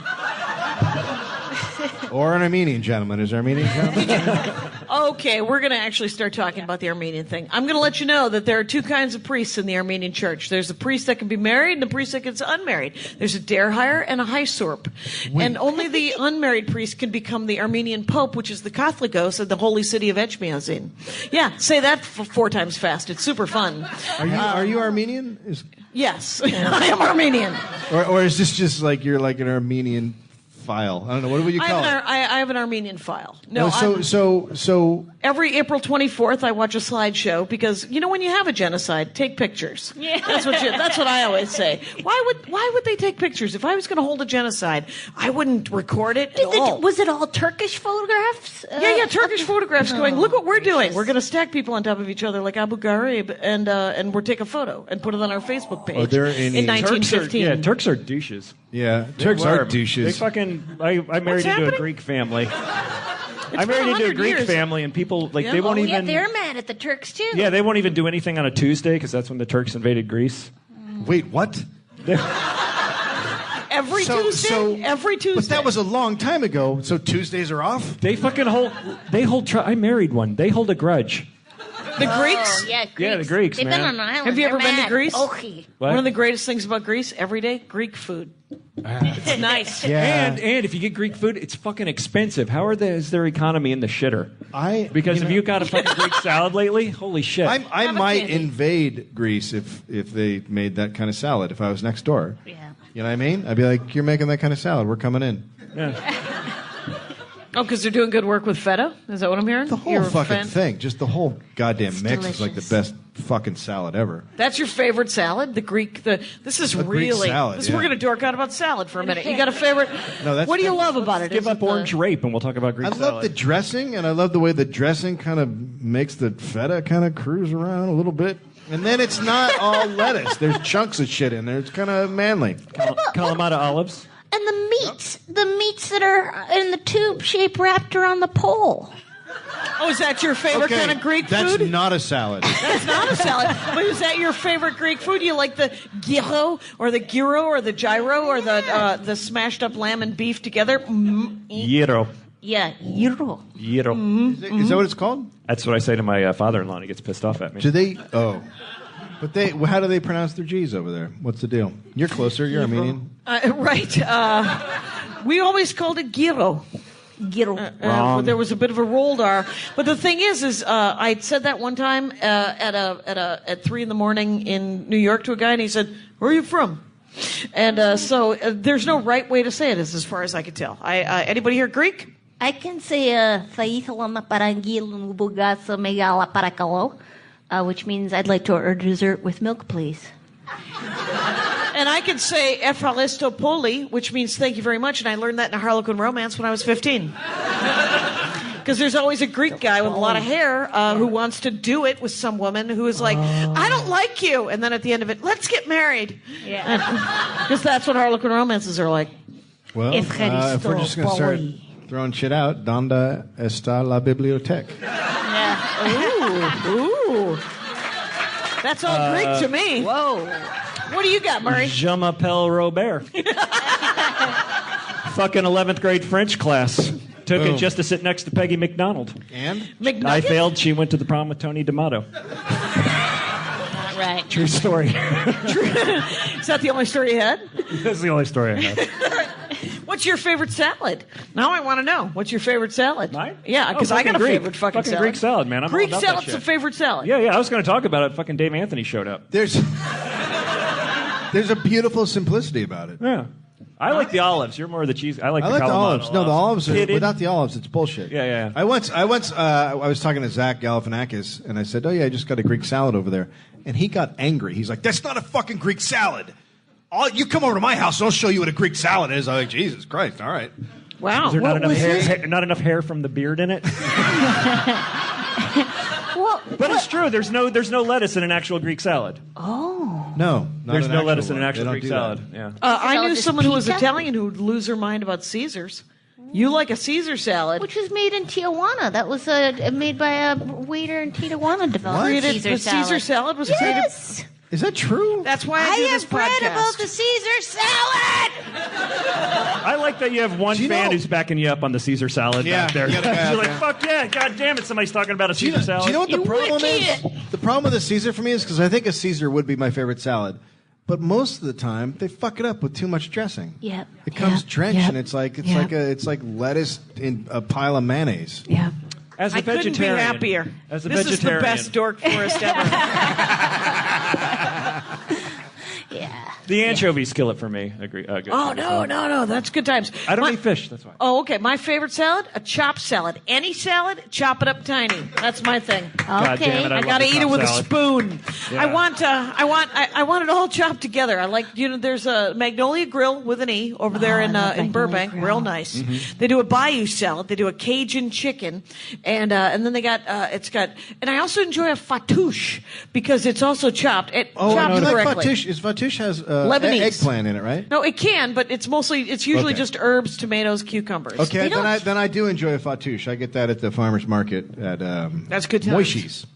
[SPEAKER 8] Or an Armenian gentleman. Is there Armenian gentleman?
[SPEAKER 1] Okay, we're going to actually start talking about the Armenian thing. I'm going to let you know that there are two kinds of priests in the Armenian church. There's a priest that can be married and a priest that is unmarried. There's a derhire and a hysorp. And only the unmarried priest can become the Armenian pope, which is the Catholicos of the holy city of Echmiadzin. Yeah, say that 4 times fast. It's super fun.
[SPEAKER 8] Are you Armenian?
[SPEAKER 1] Yes, I am Armenian.
[SPEAKER 8] Or is this just like you're like an Armenian file? I don't know. What would you call it?
[SPEAKER 1] I have an Armenian file. No,
[SPEAKER 8] so
[SPEAKER 1] every April 24th, I watch a slideshow because when you have a genocide, take pictures.
[SPEAKER 4] Yeah.
[SPEAKER 1] That's what I always say. Why would they take pictures? If I was going to hold a genocide, I wouldn't record it at all.
[SPEAKER 4] Was it all Turkish photographs?
[SPEAKER 1] Yeah, Turkish photographs going, look what we're doing. We're going to stack people on top of each other like Abu Ghraib, and we'll take a photo and put it on our Facebook page.
[SPEAKER 8] Are there any
[SPEAKER 1] in 1915.
[SPEAKER 5] Turks are douches.
[SPEAKER 8] yeah, Turks are douches.
[SPEAKER 5] They fucking. I married into a Greek family. I married into a Greek family, and people they won't even.
[SPEAKER 4] Yeah, they're mad at the Turks too.
[SPEAKER 5] Yeah, they won't even do anything on a Tuesday because that's when the Turks invaded Greece.
[SPEAKER 8] Wait, what?
[SPEAKER 1] Every Tuesday.
[SPEAKER 8] But that was a long time ago. So Tuesdays are off.
[SPEAKER 5] They fucking hold. I married one. They hold a grudge.
[SPEAKER 1] The Greeks?
[SPEAKER 4] Yeah, Greeks.
[SPEAKER 5] Yeah, the Greeks,
[SPEAKER 4] They've
[SPEAKER 5] man.
[SPEAKER 4] been on an island.
[SPEAKER 1] Have you ever
[SPEAKER 4] They're
[SPEAKER 1] been to
[SPEAKER 4] mad.
[SPEAKER 1] Greece?
[SPEAKER 4] Okay.
[SPEAKER 5] What?
[SPEAKER 1] One of the greatest things about Greece, every day, Greek food. It's nice.
[SPEAKER 8] Yeah.
[SPEAKER 5] And if you get Greek food, it's fucking expensive. Is their economy in the shitter? Because if you got a fucking Greek salad lately, holy shit.
[SPEAKER 8] I
[SPEAKER 1] Have a
[SPEAKER 8] might
[SPEAKER 1] candy.
[SPEAKER 8] invade Greece if they made that kind of salad. If I was next door,
[SPEAKER 4] Yeah.
[SPEAKER 8] you know what I mean? I'd be like, "You're making that kind of salad. We're coming in."
[SPEAKER 1] Oh, because they're doing good work with feta? Is that what I'm hearing?
[SPEAKER 8] The whole
[SPEAKER 1] You're a
[SPEAKER 8] fucking
[SPEAKER 1] fan?
[SPEAKER 8] thing, just the whole goddamn mix is like the
[SPEAKER 4] delicious.
[SPEAKER 8] best fucking salad ever.
[SPEAKER 1] That's your favorite salad? This is
[SPEAKER 8] Greek
[SPEAKER 1] really...
[SPEAKER 8] salad,
[SPEAKER 1] We're
[SPEAKER 8] yeah.
[SPEAKER 1] going to dork out about salad for a minute. You got a favorite...
[SPEAKER 8] No, that's-
[SPEAKER 1] what do you
[SPEAKER 8] that's-
[SPEAKER 1] love about it?
[SPEAKER 5] Give
[SPEAKER 1] Is
[SPEAKER 5] up
[SPEAKER 1] it the-
[SPEAKER 5] orange rape, and we'll talk about Greek
[SPEAKER 8] I
[SPEAKER 5] salad.
[SPEAKER 8] love the dressing, and I love the way the dressing kind of makes the feta kind of cruise around a little bit. And then it's not all lettuce. There's chunks of shit in there. It's kind of manly.
[SPEAKER 5] Kalamata olives.
[SPEAKER 4] And the meats that are in the tube shape wrapped around the pole.
[SPEAKER 1] Oh, is that your favorite kind of Greek
[SPEAKER 8] that's
[SPEAKER 1] food?
[SPEAKER 8] not a salad.
[SPEAKER 1] That's not a salad. But is that your favorite Greek food? You like the gyro or the gyro or the smashed up lamb and beef together?
[SPEAKER 5] Gyro.
[SPEAKER 4] Yeah, gyro.
[SPEAKER 5] Gyro.
[SPEAKER 8] Is that what it's called?
[SPEAKER 5] That's what I say to my father-in-law, and he gets pissed off at me.
[SPEAKER 8] Do they? Oh. But how do they pronounce their G's over there? What's the deal? You're closer. You're Armenian.
[SPEAKER 1] Right. We always called it gyro.
[SPEAKER 4] Gyro.
[SPEAKER 5] Wrong.
[SPEAKER 1] There was a bit of a rolled R. But the thing is I said that one time at 3 a.m. in New York to a guy, and he said, "Where are you from?" And so there's no right way to say it, as far as I could tell. Anybody here Greek?
[SPEAKER 4] I can say "Faithalana parangil bugasa megala parakalo," which means I'd like to order dessert with milk, please.
[SPEAKER 1] And I could say "Ephralistopoli," which means thank you very much, and I learned that in a Harlequin romance when I was 15. Because there's always a Greek guy with a lot of hair who wants to do it with some woman who is like, "I don't like you," and then at the end of it, "Let's get married."
[SPEAKER 4] Yeah.
[SPEAKER 1] Because that's what Harlequin romances are like.
[SPEAKER 8] Well, if we're just going to start throwing shit out, ¿Dónde está la biblioteca?
[SPEAKER 1] Ooh. That's all Greek to me.
[SPEAKER 4] Whoa.
[SPEAKER 1] What do you got, Murray?
[SPEAKER 5] Je m'appelle Robert. Fucking 11th grade French class. Took it just to sit next to Peggy McDonald.
[SPEAKER 8] And?
[SPEAKER 1] McNugget?
[SPEAKER 5] I failed. She went to the prom with Tony D'Amato.
[SPEAKER 4] Not right.
[SPEAKER 5] True story.
[SPEAKER 1] Is that the only story you had?
[SPEAKER 5] That's the only story I had.
[SPEAKER 1] What's your favorite salad? Now I want to know. What's your favorite salad?
[SPEAKER 5] Mine?
[SPEAKER 1] Yeah, because
[SPEAKER 5] Oh,
[SPEAKER 1] I got a
[SPEAKER 5] fucking
[SPEAKER 1] favorite
[SPEAKER 5] Greek.
[SPEAKER 1] fucking salad.
[SPEAKER 5] Greek salad, man. I'm all
[SPEAKER 1] Greek
[SPEAKER 5] about that
[SPEAKER 1] salad's
[SPEAKER 5] shit.
[SPEAKER 1] a favorite salad.
[SPEAKER 5] Yeah, I was going to talk about it. Fucking Dave Anthony showed up.
[SPEAKER 8] There's a beautiful simplicity about it.
[SPEAKER 5] Yeah. I like the olives. You're more of the cheese. I like
[SPEAKER 8] I
[SPEAKER 5] the
[SPEAKER 8] like the
[SPEAKER 5] Kalamata
[SPEAKER 8] olives. No, the olives are
[SPEAKER 5] Pitted.
[SPEAKER 8] without the olives, it's bullshit.
[SPEAKER 5] Yeah.
[SPEAKER 8] I was talking to Zach Galifianakis, and I said, "Oh yeah, I just got a Greek salad over there," and he got angry. He's like, "That's not a fucking Greek salad. You come over to my house, and I'll show you what a Greek salad is." I'm like, "Jesus Christ, all right."
[SPEAKER 1] Wow.
[SPEAKER 5] Is there
[SPEAKER 1] What was this?
[SPEAKER 5] not enough hair from the beard in it?
[SPEAKER 4] Well,
[SPEAKER 5] But it's true. There's no lettuce in an actual Greek salad.
[SPEAKER 4] oh.
[SPEAKER 8] No, not
[SPEAKER 5] There's
[SPEAKER 8] an
[SPEAKER 5] no
[SPEAKER 8] actual
[SPEAKER 5] lettuce in an
[SPEAKER 8] one.
[SPEAKER 5] actual
[SPEAKER 8] They don't
[SPEAKER 5] Greek
[SPEAKER 8] do that.
[SPEAKER 5] salad. Yeah.
[SPEAKER 1] I
[SPEAKER 4] all
[SPEAKER 1] knew
[SPEAKER 4] just
[SPEAKER 1] someone who was
[SPEAKER 4] pizza?
[SPEAKER 1] Italian who would lose her mind about Caesars. You like a Caesar salad.
[SPEAKER 4] Which was made in Tijuana. That was made by a waiter in Tijuana. Developed
[SPEAKER 1] Created-
[SPEAKER 4] Caesar
[SPEAKER 1] the
[SPEAKER 4] salad.
[SPEAKER 1] Caesar salad was created.
[SPEAKER 4] Yes.
[SPEAKER 8] Is that true?
[SPEAKER 1] That's why I do this
[SPEAKER 4] have read
[SPEAKER 1] podcast.
[SPEAKER 4] about the Caesar salad.
[SPEAKER 5] I like that you have one
[SPEAKER 8] Do you
[SPEAKER 5] fan
[SPEAKER 8] know-
[SPEAKER 5] who's backing you up on the Caesar salad
[SPEAKER 8] Yeah,
[SPEAKER 5] back there.
[SPEAKER 8] you gotta
[SPEAKER 5] You're like,
[SPEAKER 8] back,
[SPEAKER 5] fuck yeah, god damn it, somebody's talking about a
[SPEAKER 8] Do you
[SPEAKER 5] Caesar salad.
[SPEAKER 8] know what the
[SPEAKER 4] You
[SPEAKER 8] problem
[SPEAKER 4] would eat
[SPEAKER 8] is? The problem with a Caesar for me is because I think a Caesar would be my favorite salad, but most of the time they fuck it up with too much dressing.
[SPEAKER 4] Yep.
[SPEAKER 8] It comes
[SPEAKER 4] Yep.
[SPEAKER 8] drenched,
[SPEAKER 4] Yep.
[SPEAKER 8] and it's like
[SPEAKER 4] Yep.
[SPEAKER 8] lettuce in a pile of mayonnaise.
[SPEAKER 4] Yeah.
[SPEAKER 5] As a
[SPEAKER 1] I couldn't be
[SPEAKER 5] vegetarian,
[SPEAKER 1] happier.
[SPEAKER 5] As a
[SPEAKER 1] This is the
[SPEAKER 5] vegetarian,
[SPEAKER 1] best dork forest ever.
[SPEAKER 4] Yeah.
[SPEAKER 5] the anchovy skillet for me. Agree. Good.
[SPEAKER 1] Oh, no. That's good times.
[SPEAKER 5] I don't
[SPEAKER 1] My-
[SPEAKER 5] eat fish. That's why.
[SPEAKER 1] Oh, okay. My favorite salad? A chopped salad. Any salad, chop it up tiny. That's my thing.
[SPEAKER 5] God
[SPEAKER 4] Okay.
[SPEAKER 5] damn it,
[SPEAKER 1] I
[SPEAKER 5] love
[SPEAKER 1] gotta
[SPEAKER 5] the
[SPEAKER 1] eat it
[SPEAKER 5] chopped
[SPEAKER 1] with
[SPEAKER 5] salad.
[SPEAKER 1] a spoon.
[SPEAKER 5] Yeah.
[SPEAKER 1] I want it all chopped together. I like, there's a Magnolia Grill with an E over there
[SPEAKER 4] I
[SPEAKER 1] in
[SPEAKER 4] love Magnolia
[SPEAKER 1] Burbank.
[SPEAKER 4] Grill.
[SPEAKER 1] Real nice.
[SPEAKER 5] Mm-hmm.
[SPEAKER 1] They do a Bayou salad. They do a Cajun chicken, and then they got and I also enjoy a fattoush because it's also chopped.
[SPEAKER 8] Oh,
[SPEAKER 1] chopped
[SPEAKER 8] you like
[SPEAKER 1] correctly.
[SPEAKER 8] fattoush? Fattoush has
[SPEAKER 1] Lebanese.
[SPEAKER 8] eggplant in it, right?
[SPEAKER 1] No, it can, but it's usually
[SPEAKER 8] Okay.
[SPEAKER 1] just herbs, tomatoes, cucumbers.
[SPEAKER 8] Okay,
[SPEAKER 4] don't-
[SPEAKER 8] then I do enjoy a fattoush. I get that at the farmer's market at
[SPEAKER 1] That's good times.
[SPEAKER 8] Moishi's.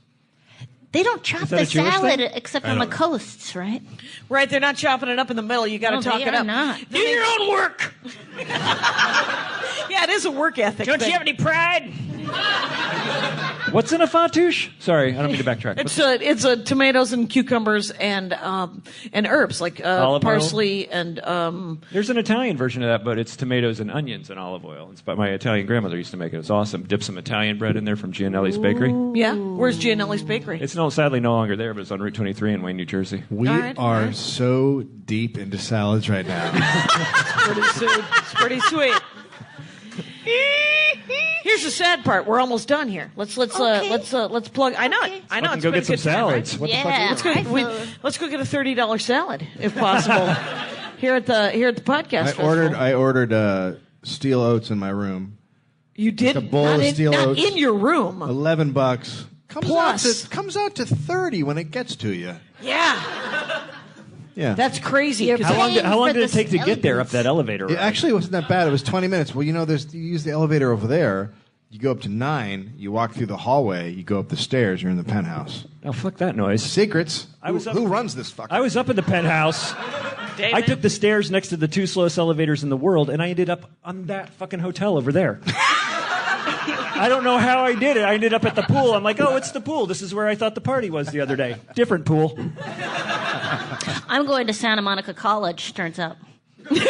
[SPEAKER 4] They don't chop
[SPEAKER 5] Is that
[SPEAKER 4] the
[SPEAKER 5] a Jewish
[SPEAKER 4] salad
[SPEAKER 5] thing?
[SPEAKER 4] except
[SPEAKER 8] I
[SPEAKER 4] on the
[SPEAKER 8] don't know.
[SPEAKER 4] coasts, right?
[SPEAKER 1] Right, they're not chopping it up in the middle. You got to
[SPEAKER 4] No,
[SPEAKER 1] talk
[SPEAKER 4] they
[SPEAKER 1] it
[SPEAKER 4] are
[SPEAKER 1] up.
[SPEAKER 4] not.
[SPEAKER 1] Do your own work. Yeah, it is a work ethic.
[SPEAKER 5] Don't you
[SPEAKER 1] thing.
[SPEAKER 5] have any pride? What's in a fattoush? Sorry, I don't mean to backtrack.
[SPEAKER 1] It's tomatoes and cucumbers and herbs like
[SPEAKER 5] Olive oil?
[SPEAKER 1] parsley and
[SPEAKER 5] There's an Italian version of that, but it's tomatoes and onions and olive oil. It's by my Italian grandmother used to make it. It's awesome. Dip some Italian bread in there from Gianelli's Bakery.
[SPEAKER 1] yeah. Where's Gianelli's Bakery?
[SPEAKER 5] It's sadly no longer there, but it's on Route 23 in Wayne, New Jersey.
[SPEAKER 8] We are so deep into salads right now.
[SPEAKER 1] It's pretty sweet. Here's the sad part. We're almost done here. Let's plug. I know it. I know
[SPEAKER 5] Fucking
[SPEAKER 1] it's
[SPEAKER 5] go
[SPEAKER 1] been
[SPEAKER 5] get
[SPEAKER 1] a
[SPEAKER 5] some
[SPEAKER 1] good time, right?
[SPEAKER 5] salads. What
[SPEAKER 4] Yeah.
[SPEAKER 5] the fuck?
[SPEAKER 1] Let's go get a $30 salad if possible here at the podcast. festival.
[SPEAKER 8] I ordered steel oats in my room.
[SPEAKER 1] You did
[SPEAKER 8] a bowl
[SPEAKER 1] not
[SPEAKER 8] of
[SPEAKER 1] in,
[SPEAKER 8] steel
[SPEAKER 1] not
[SPEAKER 8] oats.
[SPEAKER 1] in your room.
[SPEAKER 8] $11.
[SPEAKER 1] Plus.
[SPEAKER 8] Comes out to 30 when it gets to you.
[SPEAKER 1] Yeah,
[SPEAKER 8] Yeah.
[SPEAKER 1] that's crazy. 'cause
[SPEAKER 5] How long
[SPEAKER 4] for
[SPEAKER 5] did it
[SPEAKER 4] the
[SPEAKER 5] take to get there up that elevator?
[SPEAKER 8] It
[SPEAKER 5] ride?
[SPEAKER 8] actually wasn't that bad. It was 20 minutes. Well, you use the elevator over there. You go up to 9. You walk through the hallway. You go up the stairs. You're in the penthouse.
[SPEAKER 5] Oh, fuck that noise.
[SPEAKER 8] Secrets. Who runs this fucker?
[SPEAKER 5] I was up in the penthouse.
[SPEAKER 1] David?
[SPEAKER 5] I took the stairs next to the 2 slowest elevators in the world, and I ended up on that fucking hotel over there. I don't know how I did it. I ended up at the pool. I'm like, oh, it's the pool. This is where I thought the party was the other day. Different pool.
[SPEAKER 4] I'm going to Santa Monica College, turns out.
[SPEAKER 1] Ladies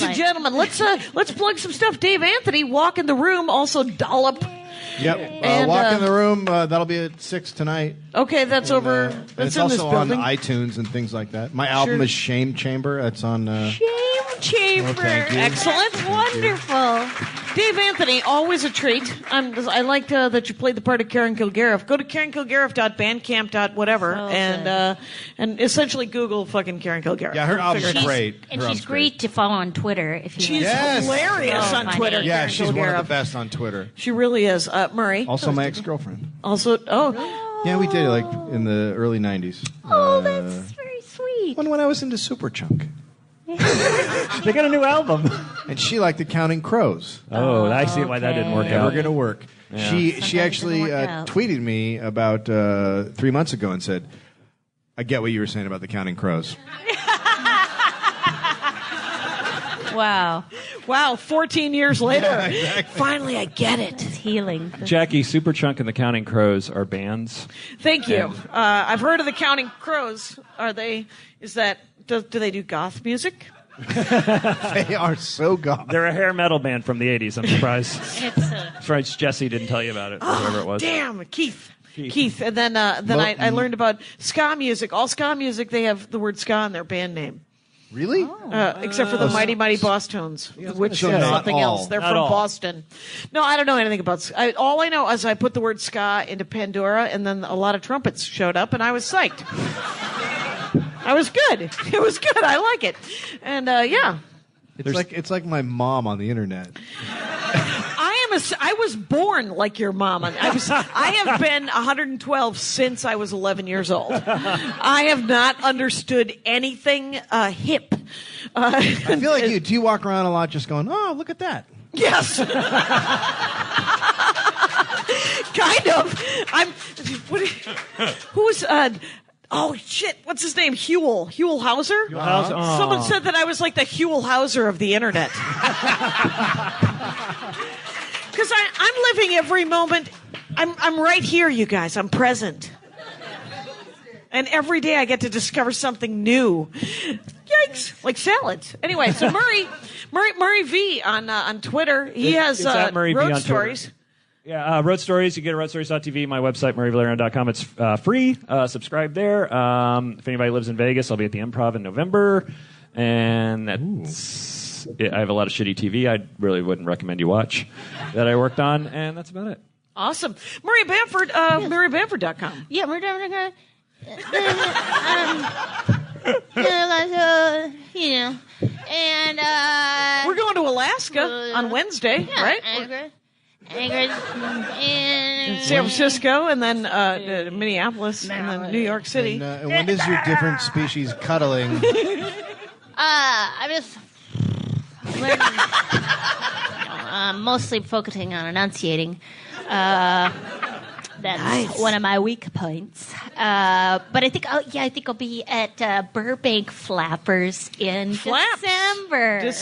[SPEAKER 1] and gentlemen, let's plug some stuff. Dave Anthony, Walk in the Room, also Dollop.
[SPEAKER 8] Yep.
[SPEAKER 1] And,
[SPEAKER 8] Walk in the Room. That'll be at 6 tonight.
[SPEAKER 1] Okay, that's over.
[SPEAKER 8] And
[SPEAKER 1] That's
[SPEAKER 8] it's
[SPEAKER 1] in
[SPEAKER 8] also
[SPEAKER 1] this building.
[SPEAKER 8] on iTunes and things like that. My album
[SPEAKER 1] Sure.
[SPEAKER 8] is Shame Chamber. It's on.
[SPEAKER 1] Shame Chamber.
[SPEAKER 8] thank you.
[SPEAKER 1] Excellent. Wonderful. Dave Anthony, always a treat. I liked that you played the part of Karen Kilgariff. Go to KarenKilgariff.bandcamp.whatever and essentially Google fucking Karen Kilgariff.
[SPEAKER 8] Yeah, her album's
[SPEAKER 1] Figure it out.
[SPEAKER 8] great.
[SPEAKER 4] And
[SPEAKER 8] Her
[SPEAKER 4] she's
[SPEAKER 8] album's
[SPEAKER 4] great to follow on Twitter if you
[SPEAKER 1] She's
[SPEAKER 4] like.
[SPEAKER 8] Yes.
[SPEAKER 1] hilarious
[SPEAKER 4] So
[SPEAKER 1] on
[SPEAKER 4] funny.
[SPEAKER 1] Twitter.
[SPEAKER 8] Yeah,
[SPEAKER 1] Karen
[SPEAKER 8] she's one of
[SPEAKER 1] Kilgariff.
[SPEAKER 8] the best on Twitter.
[SPEAKER 1] She really is. Murray.
[SPEAKER 8] Also, my ex-girlfriend.
[SPEAKER 1] Also,
[SPEAKER 8] Yeah, we did like in the early 90s.
[SPEAKER 4] Oh, that's very sweet.
[SPEAKER 8] When I was into Superchunk.
[SPEAKER 5] They got a new album.
[SPEAKER 8] And she liked the Counting Crows.
[SPEAKER 5] Oh, I see why that didn't work
[SPEAKER 8] Never
[SPEAKER 5] out.
[SPEAKER 8] going to work.
[SPEAKER 5] Yeah.
[SPEAKER 8] She
[SPEAKER 4] Sometimes it
[SPEAKER 8] actually
[SPEAKER 4] doesn't work out.
[SPEAKER 8] tweeted me about 3 months ago and said, I get what you were saying about the Counting Crows.
[SPEAKER 4] Wow.
[SPEAKER 1] wow, 14 years later.
[SPEAKER 8] Yeah, exactly.
[SPEAKER 1] Finally, I get it.
[SPEAKER 4] It's healing.
[SPEAKER 5] Jackie, Superchunk and the Counting Crows are bands.
[SPEAKER 1] Thank you. I've heard of the Counting Crows. Do they do goth music?
[SPEAKER 8] They are so gone.
[SPEAKER 5] They're a hair metal band from the 80s. I'm surprised.
[SPEAKER 4] It's
[SPEAKER 5] Surprised Jesse didn't tell you about it, or whoever it was.
[SPEAKER 1] Damn, Keith. And then I learned about ska music. All ska music, they have the word ska in their band name.
[SPEAKER 8] Really?
[SPEAKER 1] Except for the Mighty Mighty Boss Tones, which
[SPEAKER 8] So
[SPEAKER 1] is
[SPEAKER 8] not
[SPEAKER 1] something
[SPEAKER 8] all.
[SPEAKER 1] else. They're
[SPEAKER 5] Not
[SPEAKER 1] from
[SPEAKER 5] all.
[SPEAKER 1] Boston. No, I don't know anything about ska. All I know is I put the word ska into Pandora, and then a lot of trumpets showed up, and I was psyched. I was good. It was good. I like it. And yeah.
[SPEAKER 8] It's like my mom on the internet.
[SPEAKER 1] I was born like your mom. I have been 112 since I was 11 years old. I have not understood anything hip.
[SPEAKER 8] I feel like you. Do you walk around a lot just going, oh, look at that?
[SPEAKER 1] Yes. Kind of. Who's oh shit, what's his name? Huell Hauser?
[SPEAKER 5] Hauser.
[SPEAKER 1] Someone said that I was like the Huell Hauser of the internet. Because I'm living every moment. I'm right here, you guys. I'm present. And every day I get to discover something new. Yikes! Like salads. Anyway, so Murray V on Twitter. He has
[SPEAKER 5] It's at Murray V
[SPEAKER 1] road
[SPEAKER 5] on Twitter.
[SPEAKER 1] stories.
[SPEAKER 5] Yeah, Road Stories. You get it at roadstories.tv, my website, murrayvaleriano.com. It's free. Subscribe there. If anybody lives in Vegas, I'll be at the Improv in November. And that's it. I have a lot of shitty TV I really wouldn't recommend you watch that I worked on. And that's about it.
[SPEAKER 1] Awesome. Murray Bamford, MurrayBamford.com.
[SPEAKER 4] Yeah, we're doing and
[SPEAKER 1] We're going to Alaska on Wednesday, right?
[SPEAKER 4] and
[SPEAKER 1] San Francisco, and then Minneapolis, and then New York City.
[SPEAKER 8] And when is your different species cuddling?
[SPEAKER 4] I'm just learning, mostly focusing on enunciating. That's one of my weak points. But I think I'll be at Burbank Flappers in December.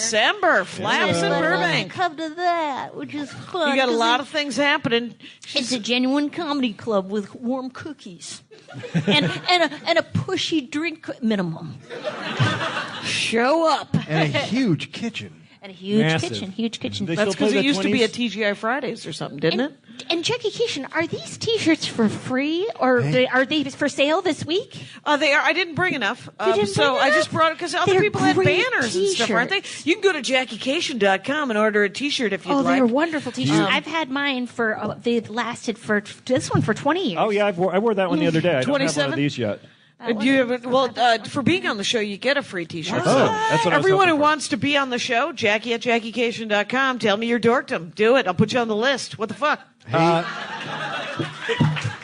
[SPEAKER 1] Flaps in Burbank.
[SPEAKER 4] Come to that, which is fun.
[SPEAKER 1] You got a lot of things happening.
[SPEAKER 4] It's a genuine comedy club with warm cookies and a pushy drink minimum.
[SPEAKER 1] Show up.
[SPEAKER 8] And a huge kitchen.
[SPEAKER 4] And a huge
[SPEAKER 5] Massive.
[SPEAKER 4] kitchen.
[SPEAKER 1] That's because it used to be at TGI Fridays or something, didn't it?
[SPEAKER 4] And Jackie Cation, are these T-shirts for free or are they for sale this week?
[SPEAKER 1] They are. I didn't bring enough,
[SPEAKER 4] You didn't
[SPEAKER 1] so
[SPEAKER 4] bring
[SPEAKER 1] I
[SPEAKER 4] enough?
[SPEAKER 1] just brought it because other
[SPEAKER 4] They're
[SPEAKER 1] people had
[SPEAKER 4] great
[SPEAKER 1] banners and stuff, aren't they?
[SPEAKER 4] T-shirts.
[SPEAKER 1] You can go to JackieCation.com and order a T-shirt if you'd like.
[SPEAKER 4] They're wonderful T-shirts. I've had mine for they've lasted for this one for 20 years.
[SPEAKER 5] Oh yeah, I wore that one the other day. I don't have one
[SPEAKER 1] 27?
[SPEAKER 5] of these yet.
[SPEAKER 1] For being on the show, you get a free T-shirt.
[SPEAKER 5] That's what I was
[SPEAKER 1] Everyone who
[SPEAKER 5] hoping for.
[SPEAKER 1] wants to be on the show, Jackie at JackieCation.com. Tell me your dorkdom. Do it. I'll put you on the list. What the fuck?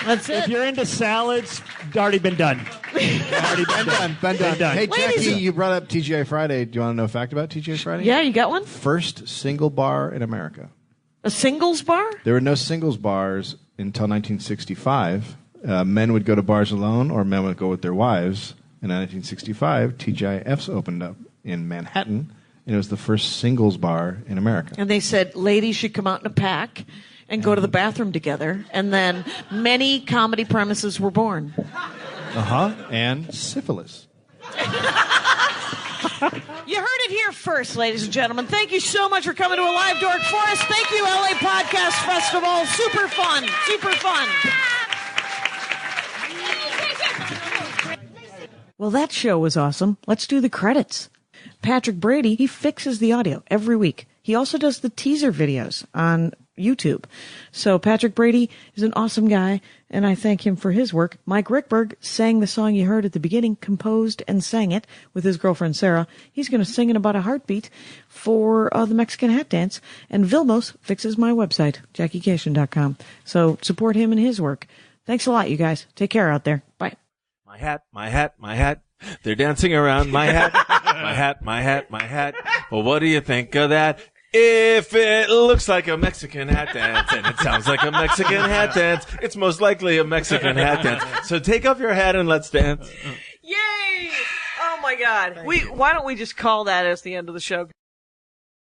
[SPEAKER 1] That's
[SPEAKER 5] If
[SPEAKER 1] it.
[SPEAKER 5] you're into salads, already been done. Already been done.
[SPEAKER 8] Been done. Hey,
[SPEAKER 1] Ladies-
[SPEAKER 8] Jackie, you brought up TGI Friday. Do you want to know a fact about TGI Friday?
[SPEAKER 1] Yeah, you got one?
[SPEAKER 8] First single bar in America.
[SPEAKER 1] A singles bar?
[SPEAKER 8] There were no singles bars until 1965. Men would go to bars alone, or men would go with their wives. And in 1965, TGIFs opened up in Manhattan, and it was the first singles bar in America.
[SPEAKER 1] And they said ladies should come out in a pack and go to the bathroom together. And then many comedy premises were born.
[SPEAKER 8] And syphilis.
[SPEAKER 1] You heard it here first, ladies and gentlemen. Thank you so much for coming to a live Dork Forest. Thank you, LA Podcast Festival. Super fun. Super fun. Well, that show was awesome. Let's do the credits. Patrick Brady, he fixes the audio every week. He also does the teaser videos on YouTube. So Patrick Brady is an awesome guy, and I thank him for his work. Mike Rickberg sang the song you heard at the beginning, composed and sang it with his girlfriend Sarah. He's going to sing in about a heartbeat for the Mexican Hat Dance. And Vilmos fixes my website, JackieCation.com. So support him and his work. Thanks a lot, you guys. Take care out there. Bye.
[SPEAKER 7] My hat, my hat, my hat. They're dancing around my hat. My hat, my hat, my hat. Well, what do you think of that? If it looks like a Mexican hat dance and it sounds like a Mexican hat dance, it's most likely a Mexican hat dance. So take off your hat and let's dance.
[SPEAKER 1] Yay! Oh my God. Why don't we just call that as the end of the show?